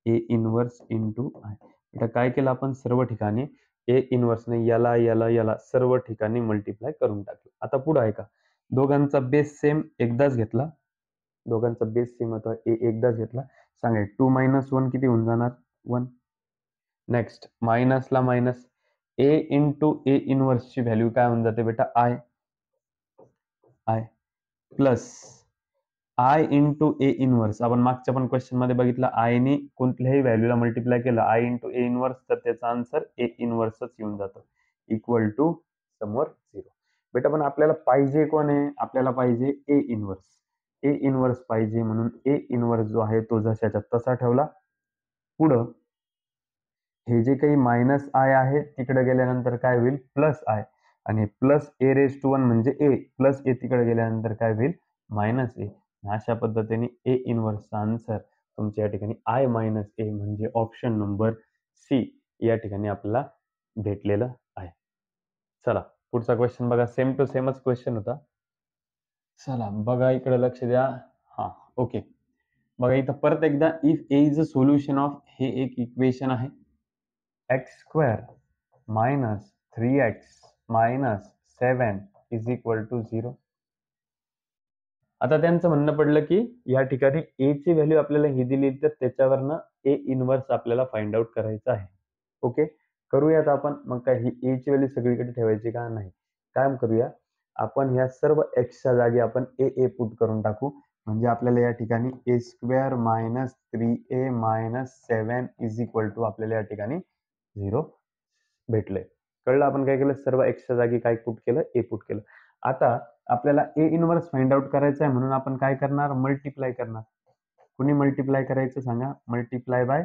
A inverse into I. आता काय केलं आपण, सर्व ठिकाणी ए इनवर्सने याला याला याला सर्व ठिकाणी मल्टिप्लाय करून टाकलं. आता पुढे आहे का, दोघांचा बेस सेम एकदाच घेतला, दोघांचा बेस सेम होता, ए एकदाच घेतला. सांगा 2 - 1 किती होऊन जाणार, 1. Next मायनसला minus, A into A इनवर्सची व्हॅल्यू काय होऊन जाते बेटा, I, I plus I into A inverse. आपण मागच्या पण क्वेश्चन मध्ये बघितलं, आयने कोणत्याही व्हॅल्यूला मल्टिप्लाय केलं आय इंटू ए इनवर्स, तर त्याचा आन्सर ए इनवर्सच येऊन जातो, इक्वल टू समोर 0. बेटा पण आपल्याला पाहिजे कोण आहे, आपल्याला पाहिजे ए इनवर्स. ए इनवर्स पाहिजे, म्हणून ए इनवर्स जो आहे तो जशाच्या तसा ठेवला. पुढं हे जे काही मायनस आय आहे तिकडे गेल्यानंतर काय होईल, प्लस आय, आणि प्लस ए रेज टू 1 म्हणजे ए, प्लस ए तिकडे गेल्यानंतर काय होईल, मायनस ए. अशा पद्धतीने ए इनवर्सचा आन्सर तुमच्या या ठिकाणी आय मायनस ए म्हणजे ऑप्शन नंबर सी या ठिकाणी आपल्याला भेटलेलं आहे. चला पुढचा क्वेश्चन बघा, सेम टू सेमच क्वेश्चन होता. चला बघा इकडे लक्ष द्या. हा ओके, बघा इथं परत एकदा, if A is a solution of, हे एक इक्वेशन आहे, x square minus 3x minus 7 is equal to 0. आता त्यांचं म्हणणं पडलं की या ठिकाणी ए ची व्हॅल्यू आपल्याला ही दिली, तर त्याच्यावरनं ए इनवर्स आपल्याला फाइंड आउट करायचं आहे. ओके, करूयात आपण. मग काय, ही ए ची व्हॅल्यू सगळीकडे ठेवायची का, नाही. काय करूया आपण, ह्या सर्व एक्सच्या जागी आपण ए ए पुट करून टाकू, म्हणजे आपल्याला या ठिकाणी A square minus 3a minus 7 is equal to आपल्याला या ठिकाणी 0 भेटलंय. कळलं, आपण काय केलं, सर्व एक्सच्या जागी काय पुट केलं, ए पुट केलं. आता आपल्याला ए इनवर्स फाइंड आउट करायचं आहे, म्हणून आपण काय करणार, मल्टिप्लाय करणार. कुणी मल्टिप्लाय करायचं सांगा, मल्टिप्लाय बाय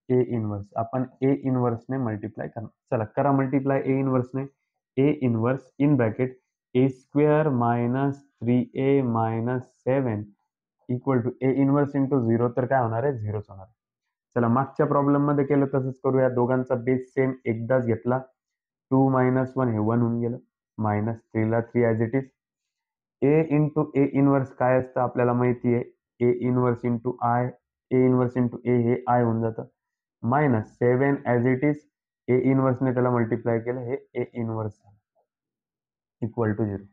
ए इनवर्स. आपण ए इनवर्सने मल्टिप्लाय करणार. चला करा मल्टिप्लाय ए इनवर्सने. A inverse in bracket A square minus 3a minus 7 equal to A inverse into 0, तर काय होणार आहे, 0 होणार. चला मागच्या प्रॉब्लेम मध्ये केलं तसंच करूया, दोघांचा बेस सेम एकदाच घेतला, 2 - 1 हे 1 होऊन गेलं, मायनस 3 ला 3 as it is. A into A inverse काय असतं आपल्याला माहिती आहे, A inverse into I, A inverse into A हे आय होऊन जातं, minus 7 as it is. A इनवर्सने त्याला मल्टिप्लाय केलं, हे ए इनवर्स इक्वल टू 0.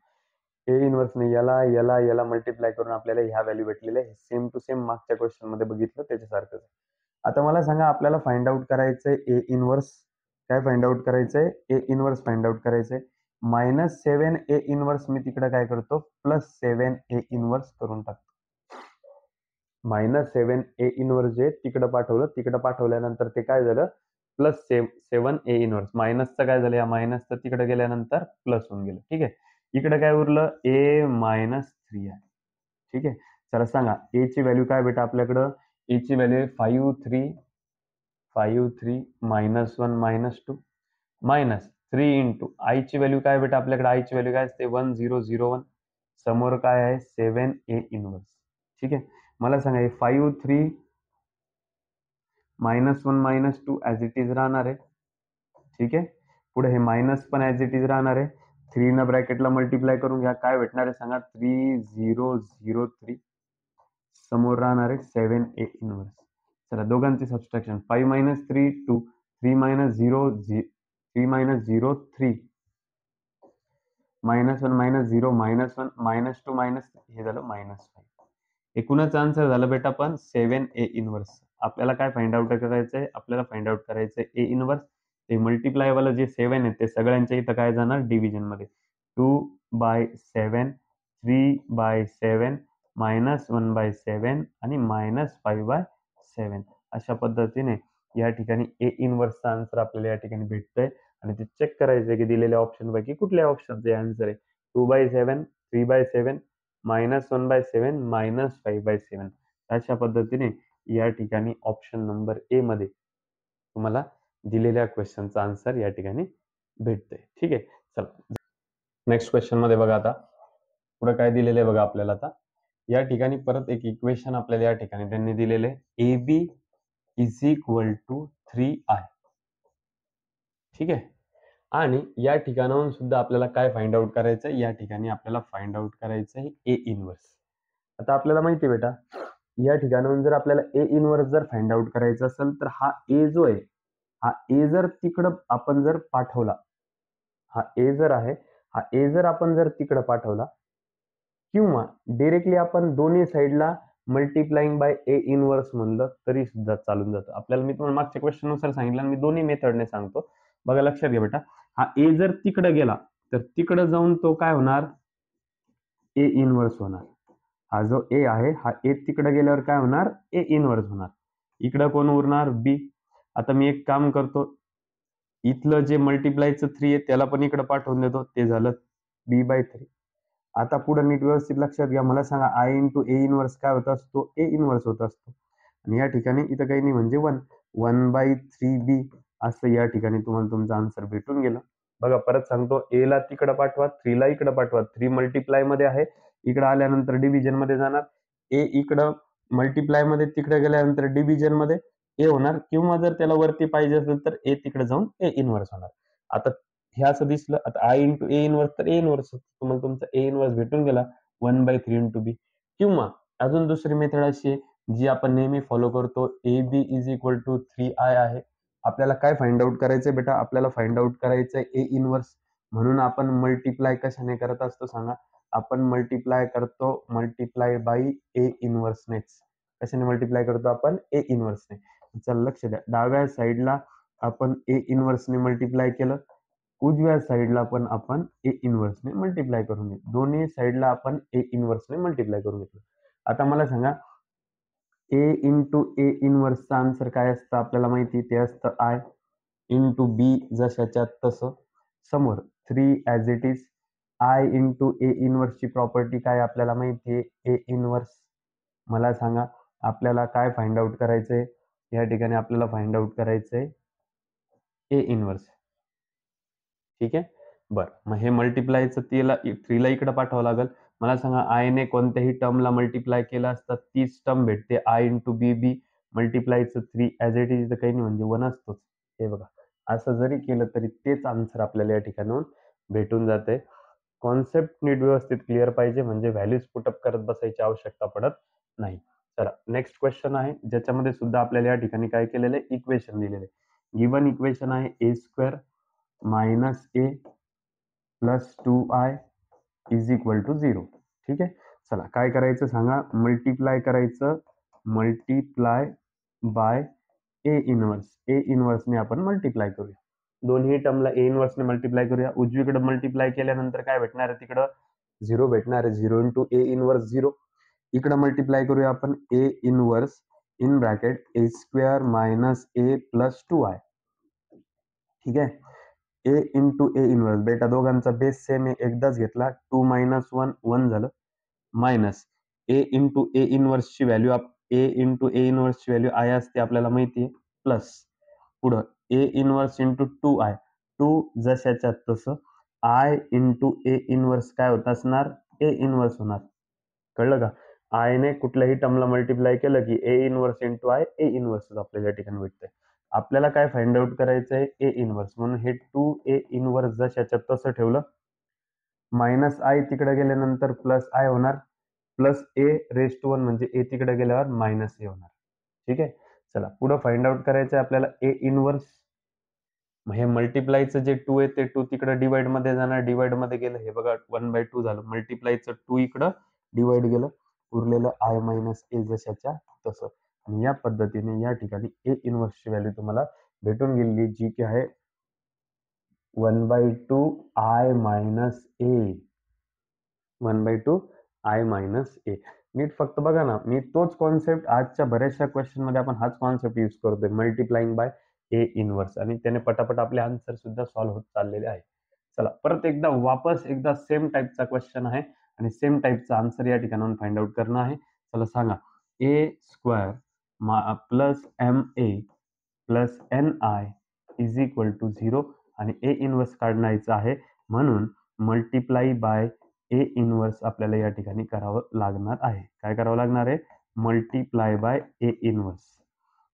ए इनवर्सने याला याला याला मल्टिप्लाय करून आपल्याला ह्या व्हॅल्यू भेटलेल्या आहे. सेम टू सेम मागच्या क्वेश्चन मध्ये बघितलं त्याच्यासारखंच. आता मला सांगा, आपल्याला फाइंड आउट करायचंय ए इनवर्स. काय फाइंड आउट करायचंय, ए इनवर्स फाइंड आउट करायचंय. -7 ए इनवर्स मी तिकडे काय करतो, +7 ए इनवर्स करून टाकतो. -7 ए इनवर्स जे तिकडे पाठवलं, तिकडे पाठवल्यानंतर ते काय झालं, +7 ए इनवर्स. मायनसचं काय झालं, या मायनसचं तिकडे गेल्यानंतर प्लस होऊन गेलं. ठीक आहे, इकडे काय उरलं, ए -3 आहे. ठीक आहे, चला सांगा ए ची व्हॅल्यू काय बेटा आपल्याकडं, ए ची व्हॅल्यू 5 3 -1 -2 -3 इंटू आय ची व्हॅल्यू काय बेटा आपल्याकडे, आय ची व्हॅल्यू काय असते, 1 0 0 1. समोर काय आहे, 7 ए इनवर्स. ठीक आहे, मला सांगा हे 5 3 -1 -2 ॲज इट इज राहणार आहे. ठीक आहे, पुढे हे मायनस पण ॲज इट इज राहणार आहे. 3 न ब्रॅकेटला मल्टिप्लाय करून घ्या, काय भेटणार आहे सांगा, 3 0 0 3. समोर राहणार आहे 7 ए इनवर्स. चला दोघांचे सबस्ट्रॅक्शन, 5 - 3 2, 3 - 0 0 3, -1 -0 -1 -2 हे झालं -5. एकूणच आन्सर झालं बेटा पण 7 ए इनवर्स. आपल्याला काय फाइंड आउट करायचंय, आपल्याला फाइंड आउट करायचंय ए इनवर्स. ते मल्टिप्लाय वाला जे 7 आहे ते सगळ्यांच्या इथं काय जाणार, डिव्हिजन मध्ये. 2/7, 3/7, -1/7 आणि -5/7. अशा पद्धतीने या ठिकाणी ए इनवर्सचा आन्सर आपल्याला या ठिकाणी भेटतंय, आणि ते चेक करायचंय की दिलेल्या ऑप्शन पैकी कुठल्या ऑप्शनचे आन्सर आहे. 2/7, 3/7, -1/7, -5/7. अशा पद्धतीने या ठिकाणी ऑप्शन नंबर ए मध्ये तुम्हाला दिलेल्या क्वेश्चनचा आन्सर या ठिकाणी भेटतंय. ठीक आहे, चला नेक्स्ट क्वेश्चन मध्ये बघा. आता पुढे काय दिलेलं आहे बघा आपल्याला. आता या ठिकाणी परत एक इक्वेशन आपल्याला या ठिकाणी त्यांनी दिलेले आहे, A B is equal to 3i. ठीक आहे, आणि या ठिकाणाहून सुद्धा आपल्याला काय फाइंड आउट करायचं आहे, या ठिकाणी आपल्याला फाइंड आउट करायचं आहे ए इनवर्स. आता आपल्याला माहिती आहे बेटा, या ठिकाणाहून जर आपल्याला ए इनवर्स जर फाइंड आउट करायचा असेल तर हा ए जो आहे, हा ए जर तिकडं आपण जर पाठवला, हा ए जर आहे, हा ए जर आपण जर तिकडं पाठवला किंवा डायरेक्टली आपण दोन्ही साईडला मल्टिप्लाइंग बाय ए इनवर्स म्हणलं तरी सुद्धा चालून जातं. आपल्याला मी तुम्हाला मागच्या क्वेश्चन नुसार सांगितलं, मी दोन्ही मेथडने सांगतो. बघा लक्षात घ्या बेटा, हा ए जर तिकडे गेला तर तिकडे जाऊन तो काय होणार, ए इनवर्स होणार. हा जो ए आहे, हा ए तिकडे गेल्यावर काय होणार, ए इनवर्स होणार. इकडे कोण उरणार, बी. आता मी एक काम करतो, इथलं जे मल्टिप्लायचं 3 आहे त्याला पण इकडे पाठवून देतो, ते झालं b/3. आता पुढे नीट व्यवस्थित लक्षात घ्या, मला सांगा आय इंटू ए इनवर्स काय होत असतो, ए इनवर्स होत असतो. आणि या ठिकाणी इथं काही नाही म्हणजे 1/3b असं या ठिकाणी तुम्हाला तुमचा आन्सर भेटून गेला. बघा परत सांगतो, ए ला तिकडे पाठवा, 3 ला इकडे पाठवा. 3 मल्टिप्लाय मध्ये आहे, इकडे आल्यानंतर डिव्हिजन मध्ये जाणार. ए इकडं मल्टिप्लाय मध्ये तिकडे गेल्यानंतर डिव्हिजन मध्ये ए होणार, किंवा जर त्याला वरती पाहिजे असेल तर ए तिकडे जाऊन ए इनवर्स होणार. आता हे असं दिसलं, आता आय इंटू ए इनवर्स तर ए इनवर्स, तुम्हाला तुमचा ए इनवर्स भेटून गेला 1/3 इंटू बी. किंवा अजून दुसरी मेथड अशी आहे जी आपण नेहमी फॉलो करतो, A B is equal to 3i आहे. आपल्याला काय फाइंड आउट करायचंय बेटा, आपल्याला फाइंड आउट करायचंय ए इनवर्स. म्हणून आपण मल्टिप्लाय कशाने करत असतो सांगा, आपण मल्टिप्लाय करतो मल्टिप्लाय बाय ए इनवर्सनेच. कशाने मल्टिप्लाय करतो आपण, ए इनवर्सने. चल लक्ष द्या, डाव्या साईडला आपण ए इनवर्सने मल्टिप्लाय केलं, उजव्या साईडला पण आपण ए इनवर्सने मल्टिप्लाय करून घेतलं. दोन्ही साईडला आपण ए इनवर्सने मल्टिप्लाय करून घेतलं. आता मला सांगा, ए इंटू ए इनवर्सचा आन्सर काय असतं, आपल्याला माहिती ते असतं आय इंटू बी, जशाच्या तसं. समोर 3 as it is. I into A इनवर्सची प्रॉपर्टी काय आपल्याला माहिती आहे, ए इनवर्स. मला सांगा आपल्याला काय फाइंड आउट करायचंय, या ठिकाणी आपल्याला फाइंड आउट करायचंय ए इनवर्स. ठीक आहे, बरं. मग हे मल्टिप्लायचं 3 ला इकडे पाठवावं लागेल. मला सांगा आयने कोणत्याही टर्मला मल्टिप्लाय केलं असतं, तीच टर्म भेटते. आय इंटू बी बी मल्टिप्लायचं 3 ॲज इट इज, तर काही नाही म्हणजे 1 असतोच. हे बघा, असं जरी केलं तरी तेच आन्सर आपल्याला या ठिकाणाहून भेटून जाते. कॉन्सेप्ट नीट व्यवस्थित क्लिअर पाहिजे, म्हणजे व्हॅल्यूज पुटअप करत बसायची आवश्यकता पडत नाही. चला नेक्स्ट क्वेश्चन आहे, ज्याच्यामध्ये सुद्धा आपल्याला या ठिकाणी काय केलेलं आहे, इक्वेशन दिलेलं आहे. गिवन इक्वेशन आहे A square minus A plus 2i is equal to 0. ठीक आहे, चला काय करायचं सांगा, मल्टिप्लाय करायचं, multiply by A inverse. A इनवर्सने आपण मल्टिप्लाय करूया, दोन्ही टर्मला ए इनवर्सने मल्टिप्लाय करूया. उजवीकडे मल्टिप्लाय केल्यानंतर काय भेटणार आहे, तिकडं 0 भेटणार आहे. 0 इंटू ए इनवर्स 0. इकडे मल्टिप्लाय करूया आपण ए inverse in bracket A square minus A plus 2i. ठीक आहे, ए इंटू ए इनवर्स, बेटा दोघांचा बेस सेम आहे, एकदाच घेतला. 2 मायनस 1 1 झालं, मायनस ए इंटू ए इनवर्सची व्हॅल्यू, ए इंटू ए इनवर्सची व्हॅल्यू आय असते आपल्याला माहिती आहे, प्लस पुढं ए इनवर्स इंटू 2i, 2 जशाच्या तसं. आय इंटू ए इनवर्स काय होत असणार, ए इनवर्स होणार. कळलं का, आयने कुठल्याही टर्मला मल्टिप्लाय केलं की ए inverse into I, A inverse आपल्याला या ठिकाणी भेटतंय. आपल्याला काय फाइंड आउट करायचं आहे, ए इनवर्स. म्हणून हे 2 ए इनवर्स जशाच्या तसं ठेवलं, मायनस आय तिकडे गेल्यानंतर प्लस आय होणार, प्लस ए रेस टू 1 म्हणजे ए तिकडे गेल्यावर मायनस ए होणार. ठीक आहे, चला पुढे फाइंड आउट करायचं आहे आपल्याला ए इनवर्स. मग हे मल्टिप्लायचं जे 2 आहे ते 2 तिकडे डिवाइड मध्ये जाणार, डिवाइड मध्ये गेलं, हे बघा 1/2 झालं. मल्टिप्लायचं 2 इकडं डिवाइड गेलं, उरलेलं आय मायनस ए जशाच्या तसं. आणि या पद्धतीने या ठिकाणी ए इनवर्सची व्हॅल्यू तुम्हाला भेटून गेली, जी की आहे 1/2 I minus A. 1/2 I minus A. नीट फक्त बघा ना, मी तोच कॉन्सेप्ट आजच्या बऱ्याचशा क्वेश्चन मध्ये आपण हाच कॉन्सेप्ट यूज करतोय, मल्टिप्लाइंग बाय ए इनवर्स, आणि त्याने पटापट आपले आन्सर सुद्धा सॉल्व्ह होत चाललेले आहे. चला परत एकदा वापस एकदा सेम टाईपचा क्वेश्चन आहे आणि सेम टाईपचा आन्सर या ठिकाणाहून फाइंड आउट करणं आहे. चला सांगा, A square plus M A plus N I is equal to 0 आणि ए इनवर्स काढायचं आहे, म्हणून मल्टिप्लाय बाय ए इनवर्स आपल्याला या ठिकाणी करावं लागणार आहे. काय करावं लागणार आहे, मल्टिप्लाय बाय ए इनवर्स.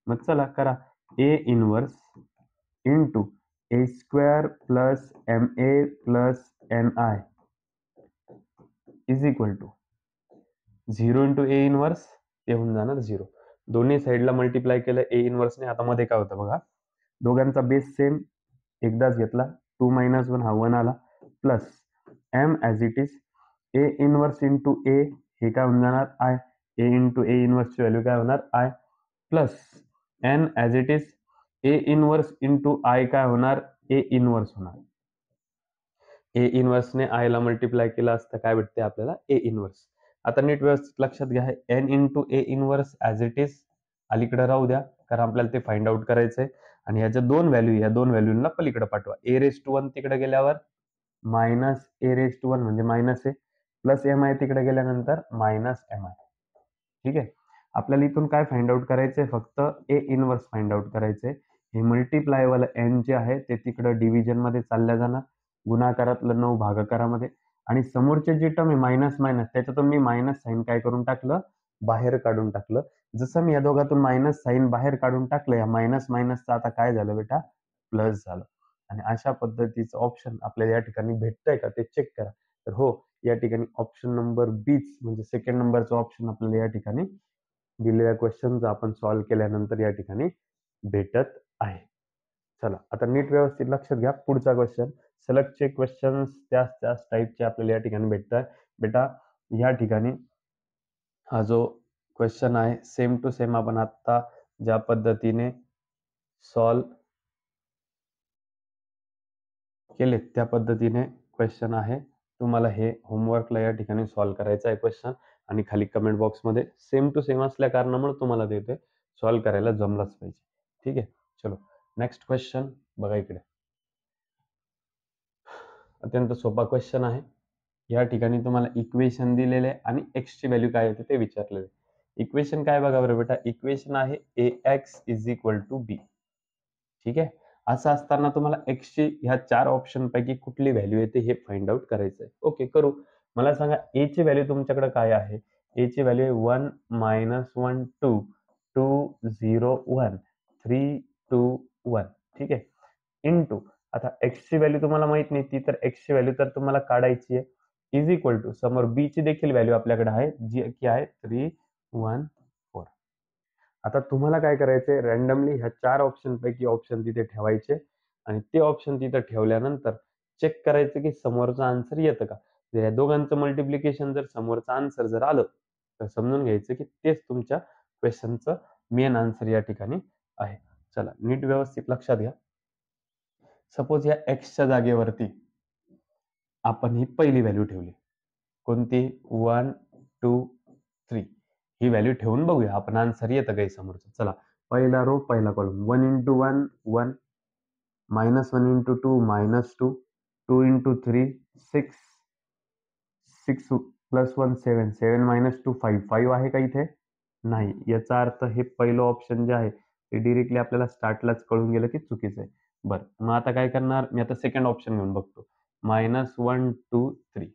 मग चला करा, A inverse into A square plus M A plus N I is equal to 0 into A inverse ते होऊन जाणार 0. दोन्ही साईडला मल्टिप्लाय केलं ए इनवर्सने. आता मध्ये काय होतं बघा, दोघांचा बेस सेम एकदाच घेतला, 2 - 1 हा 1 आला, plus M as it is A inverse into A, हे काय होऊन जाणार आय, ए इंटू ए इनवर्सची व्हॅल्यू काय होणार I, plus N as it is A inverse into I काय होणार ए इनवर्स होणार. ए इनवर्सने आय ला मल्टिप्लाय केलं असतं काय भेटते आपल्याला ए इनवर्स. आता नीट व्यवस्थित लक्षात घ्या, N into A inverse as it is अलीकडे राहू द्या, कारण आपल्याला ते फाइंड आउट करायचंय. आणि ह्याच्या दोन व्हॅल्यू, या दोन व्हॅल्यूला पलीकडे पाठवा. ए रेस टू 1 तिकडे गेल्यावर मायनस ए रेस टू 1 म्हणजे minus A, plus M I तिकडे गेल्यानंतर मायनस एम आय. ठीक आहे. आपल्याला इथून काय फाइंड आउट करायचंय, फक्त ए इनवर्स फाइंड आउट करायचंय. हे मल्टिप्लाय वाला एन जे आहे ते तिकडे डिव्हिजन मध्ये चालल्या जाणार, गुणाकारातलं 9 भागाकारामध्ये, आणि समोरचे जे टर्म आहे मायनस मायनस, त्याच्यातून मी मायनस साईन काय करून टाकलं, बाहेर काढून टाकलं. जसं मी या दोघातून मायनस साईन बाहेर काढून टाकलं, या मायनस मायनसचं आता काय झालं बेटा, प्लस झालं. आणि अशा पद्धतीचं ऑप्शन आपल्याला या ठिकाणी भेटतंय का ते चेक करा. तर हो, या ठिकाणी ऑप्शन नंबर बीच म्हणजे सेकंड नंबरचं ऑप्शन आपल्याला या ठिकाणी दिलेल्या क्वेश्चनचा आपण सॉल्व्ह केल्यानंतर या ठिकाणी भेटत आहे. चला आता नीट व्यवस्थित लक्षात घ्या. पुढचा क्वेश्चन, सलगचे क्वेश्चन त्याच टाईपचे आपल्याला या ठिकाणी भेटतात. बेटा या ठिकाणी हा जो क्वेश्चन आहे सेम टू सेम आपण आता ज्या पद्धतीने सॉल्व्ह केले त्या पद्धतीने क्वेश्चन आहे. तुम्हाला हे होमवर्कला या ठिकाणी सॉल्व्ह करायचं आहे क्वेश्चन, आणि खाली कमेंट बॉक्समध्ये सेम टू सेम असल्या कारणामुळे तुम्हाला देतोय, सॉल्व्ह करायला जमलंच पाहिजे. ठीक आहे. चलो नेक्स्ट क्वेश्चन बघा इकडे. अत्यंत सोपा क्वेश्चन आहे. या ठिकाणी तुम्हाला इक्वेशन दिलेले आहे आणि एक्स ची व्हॅल्यू काय होते ते विचारलेले. इक्वेशन काय बघा बरं बेटा, इक्वेशन आहे ax is equal to be. ठीक आहे. असं असताना तुम्हाला एक्स ची ह्या 4 ऑप्शन पैकी कुठली व्हॅल्यू येते हे फाइंड आउट करायचं आहे. ओके, करू. मला सांगा ए ची व्हॅल्यू तुमच्याकडे काय आहे. ए ची व्हॅल्यू आहे 1 - 1 2 2 0 1 3 2 1. ठीक आहे. इनटू आता एक्स ची व्हॅल्यू तुम्हाला माहित नाही, ती तर एक्स ची व्हॅल्यू तर तुम्हाला काढायची आहे, इज इक्वल टू समोर बी ची देखील व्हॅल्यू आपल्याकडे आहे जी की आहे 3 1 4. आता तुम्हाला काय करायचंय, रॅन्डमली ह्या 4 ऑप्शन पैकी ऑप्शन तिथे ठेवायचे, आणि ते ऑप्शन तिथे ठेवल्यानंतर चेक करायचं की समोरचं आन्सर येतं का. जर या दोघांचं मल्टिप्लिकेशन जर समोरचं आन्सर जर आलं तर समजून घ्यायचं की तेच तुमच्या क्वेश्चनचं मेन आन्सर या ठिकाणी आहे. चला नीट व्यवस्थित लक्षात घ्या. सपोज या एक्सच्या जागेवरती आपण ही पहिली व्हॅल्यू ठेवली, कोणती 1 2 3. ही व्हॅल्यू ठेवून बघूया आपण आन्सर येतं काही समोरचं. चला पहिला रो पहिला column, 1 into 1 1, -1 into 2 -2, 2 into 3 6, 6 plus 1 7, 7 - 2 5, 5 आहे का इथे, नाही. याचा अर्थ हे पहिलं ऑप्शन जे आहे ते डिरेक्टली आपल्याला स्टार्टलाच कळून गेलं की चुकीचं आहे. बरं, मग आता काय करणार, मी आता सेकंड ऑप्शन घेऊन बघतो, -1 2 3.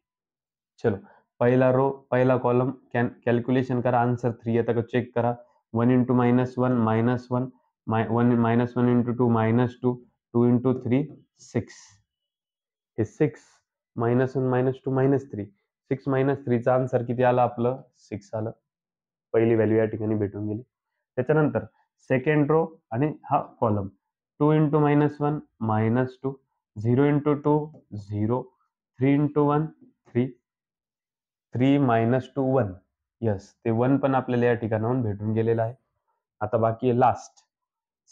चलो पहिला रो पहिला कॉलम कॅल्क्युलेशन करा, आन्सर 3 येतं का चेक करा. 1 इंटू -1 -1, 1 इंटू 2 -2, 2 इंटू 3 6. हे 6 -1 -2 -3, 6 -3चा आन्सर किती आला आपलं 6 आलं. पहिली व्हॅल्यू या ठिकाणी भेटून गेली. त्याच्यानंतर सेकंड रो आणि हा column, 2 into -1 -2, 0 into 2 0, 3 into 1 3, 3 -2 1. Yes, ते 1 पण आपल्याला या ठिकाणाहून भेटून गेलेलं आहे. आता बाकी आहे लास्ट.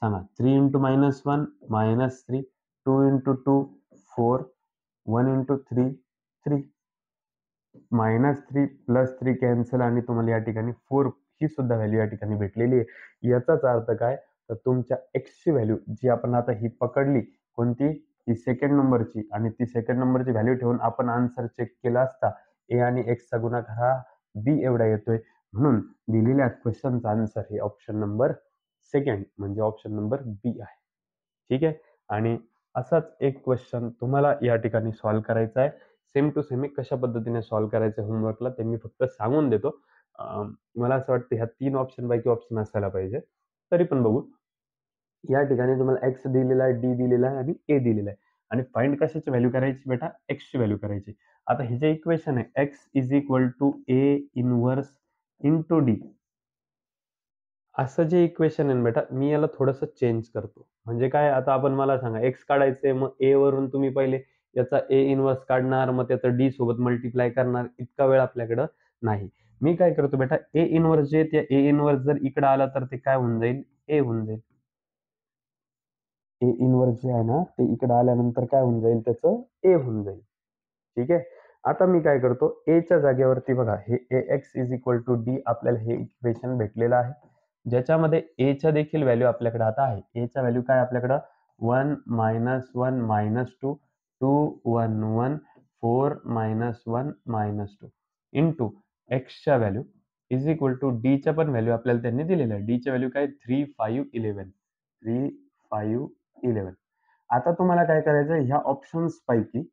सांगा 3 into -1 -3, 2 into 2 4, 1 into 3 3, -3 plus 3 cancel, आणि तुम्हाला या ठिकाणी 4 ही सुद्धा व्हॅल्यू या ठिकाणी भेटलेली आहे. याचाच अर्थ काय, तर तुमच्या एक्सची व्हॅल्यू जी आपण आता ही पकडली, कोणती, ही सेकंड नंबरची, आणि ती सेकंड नंबरची व्हॅल्यू ठेवून आपण आन्सर चेक केला असता, ए आणि एक्सचा गुणाकार हा बी एवढा येतोय. म्हणून दिलेल्या क्वेश्चनचा आन्सर हे ऑप्शन नंबर सेकंड म्हणजे ऑप्शन नंबर बी आहे. ठीक आहे. आणि असाच एक क्वेश्चन तुम्हाला या ठिकाणी सॉल्व्ह करायचा आहे. सेम टू सेम कशा पद्धतीने सॉल्व्ह करायचं होमवर्कला ते मी फक्त सांगून देतो. मला असं वाटतं ह्या 3 ऑप्शन पैकी ऑप्शन असायला पाहिजे. तरी पण बघू. या ठिकाणी तुम्हाला एक्स दिलेला आहे, डी दिलेला आहे आणि ए दिलेला आहे. आणि फाइंड कशाची व्हॅल्यू करायची बेटा, एक्सची व्हॅल्यू करायची. आता हे जे इक्वेशन आहे x is equal to A inverse into D असं जे इक्वेशन आहे ना बेटा, मी याला थोडंसं चेंज करतो. म्हणजे काय, आता आपण मला सांगा एक्स काढायचंय, मग ए वरून तुम्ही पहिले याचा ए इन्व्हर्स काढणार, मग त्याचं डी सोबत मल्टिप्लाय करणार, इतका वेळ आपल्याकडं नाही. मी काय करतो बेटा, ए इन्व्हर्स जे त्या ए इन्व्हर्स जर इकडे आला तर ते काय होऊन जाईल, ए होऊन जाईल. ए इन्व्हर्स जे आहे ना ते इकडे आल्यानंतर काय होऊन जाईल, त्याचं ए होऊन जाईल. ठीक आहे. आता मी काय करतो, ए च्या जागेवरती बघा, हे A X is equal to D आपल्याला हे इक्वेशन भेटलेलं आहे, ज्याच्यामध्ये ए च्या देखील व्हॅल्यू आपल्याकडे आता आहे. ए च्या व्हॅल्यू काय आपल्याकडं, 1 -1 -2 2 1 1 4 -1 -2 इंटू एक्सच्या value is equal to D च्या पण व्हॅल्यू आपल्याला त्यांनी दिलेलं आहे. डी च्या व्हॅल्यू काय, 3 5 11 3 5 11. आता तुम्हाला काय करायचं, ह्या ऑप्शन्स पैकी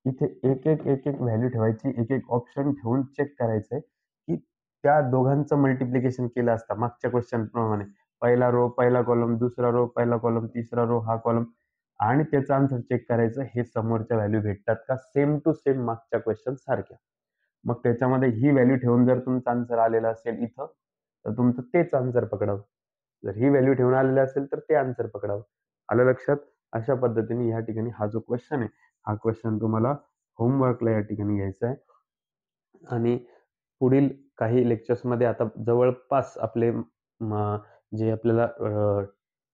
इथे एक व्हॅल्यू ठेवायची, एक ऑप्शन ठेवून चेक करायचंय की त्या दोघांचं मल्टिप्लिकेशन केलं असता मागच्या क्वेश्चन प्रमाणे, पहिला रो पहिला कॉलम, दुसरा रो पहिला कॉलम, तिसरा रो हा कॉलम, आणि त्याचा आन्सर चेक करायचं हे समोरच्या व्हॅल्यू भेटतात का सेम टू सेम मागच्या क्वेश्चन सारख्या. मग त्याच्यामध्ये ही व्हॅल्यू ठेवून जर तुमचं आन्सर आलेलं असेल इथं, तर तुमचं तेच आन्सर पकडावं. जर ही व्हॅल्यू ठेवून आलेलं असेल तर ते आन्सर पकडावं. आलं लक्षात? अशा पद्धतीने या ठिकाणी हा जो क्वेश्चन आहे, हा क्वेश्चन तुम्हाला होमवर्कला या ठिकाणी घ्यायचा आहे. आणि पुढील काही लेक्चर्समध्ये आता जवळपास आपले जे आपल्याला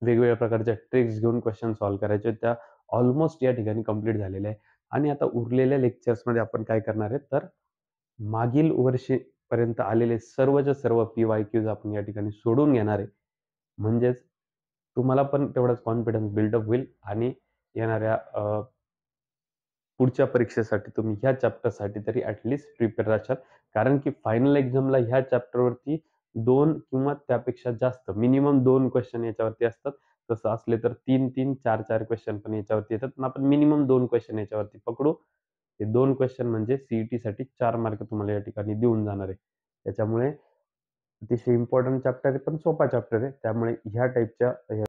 वेगवेगळ्या प्रकारच्या ट्रिक्स घेऊन क्वेश्चन सॉल्व्ह करायचे त्या ऑलमोस्ट या ठिकाणी कंप्लीट झालेल्या आहे. आणि आता उरलेल्या लेक्चर्समध्ये आपण काय करणार आहे, तर मागील वर्षीपर्यंत आलेले सर्वच्या सर्व PYQs आपण या ठिकाणी सोडून घेणार आहे. म्हणजेच तुम्हाला पण तेवढाच कॉन्फिडन्स बिल्डअप होईल आणि येणाऱ्या पुढच्या परीक्षेसाठी तुम्ही ह्या चॅप्टरसाठी तरी ॲटलीस्ट प्रिपेअर राहाल. कारण की फायनल एक्झामला ह्या चॅप्टरवरती 2 किंवा त्यापेक्षा जास्त मिनिमम 2 क्वेश्चन याच्यावरती असतात. तसं असले तर 3-3, 4-4 क्वेश्चन पण याच्यावरती येतात. पण आपण मिनिमम 2 क्वेश्चन याच्यावरती पकडू. हे 2 क्वेश्चन म्हणजे CETसाठी 4 मार्क तुम्हाला या ठिकाणी देऊन जाणार आहे. त्याच्यामुळे अतिशय इम्पॉर्टंट चॅप्टर आहे, पण सोपा चॅप्टर आहे. त्यामुळे ह्या टाईपच्या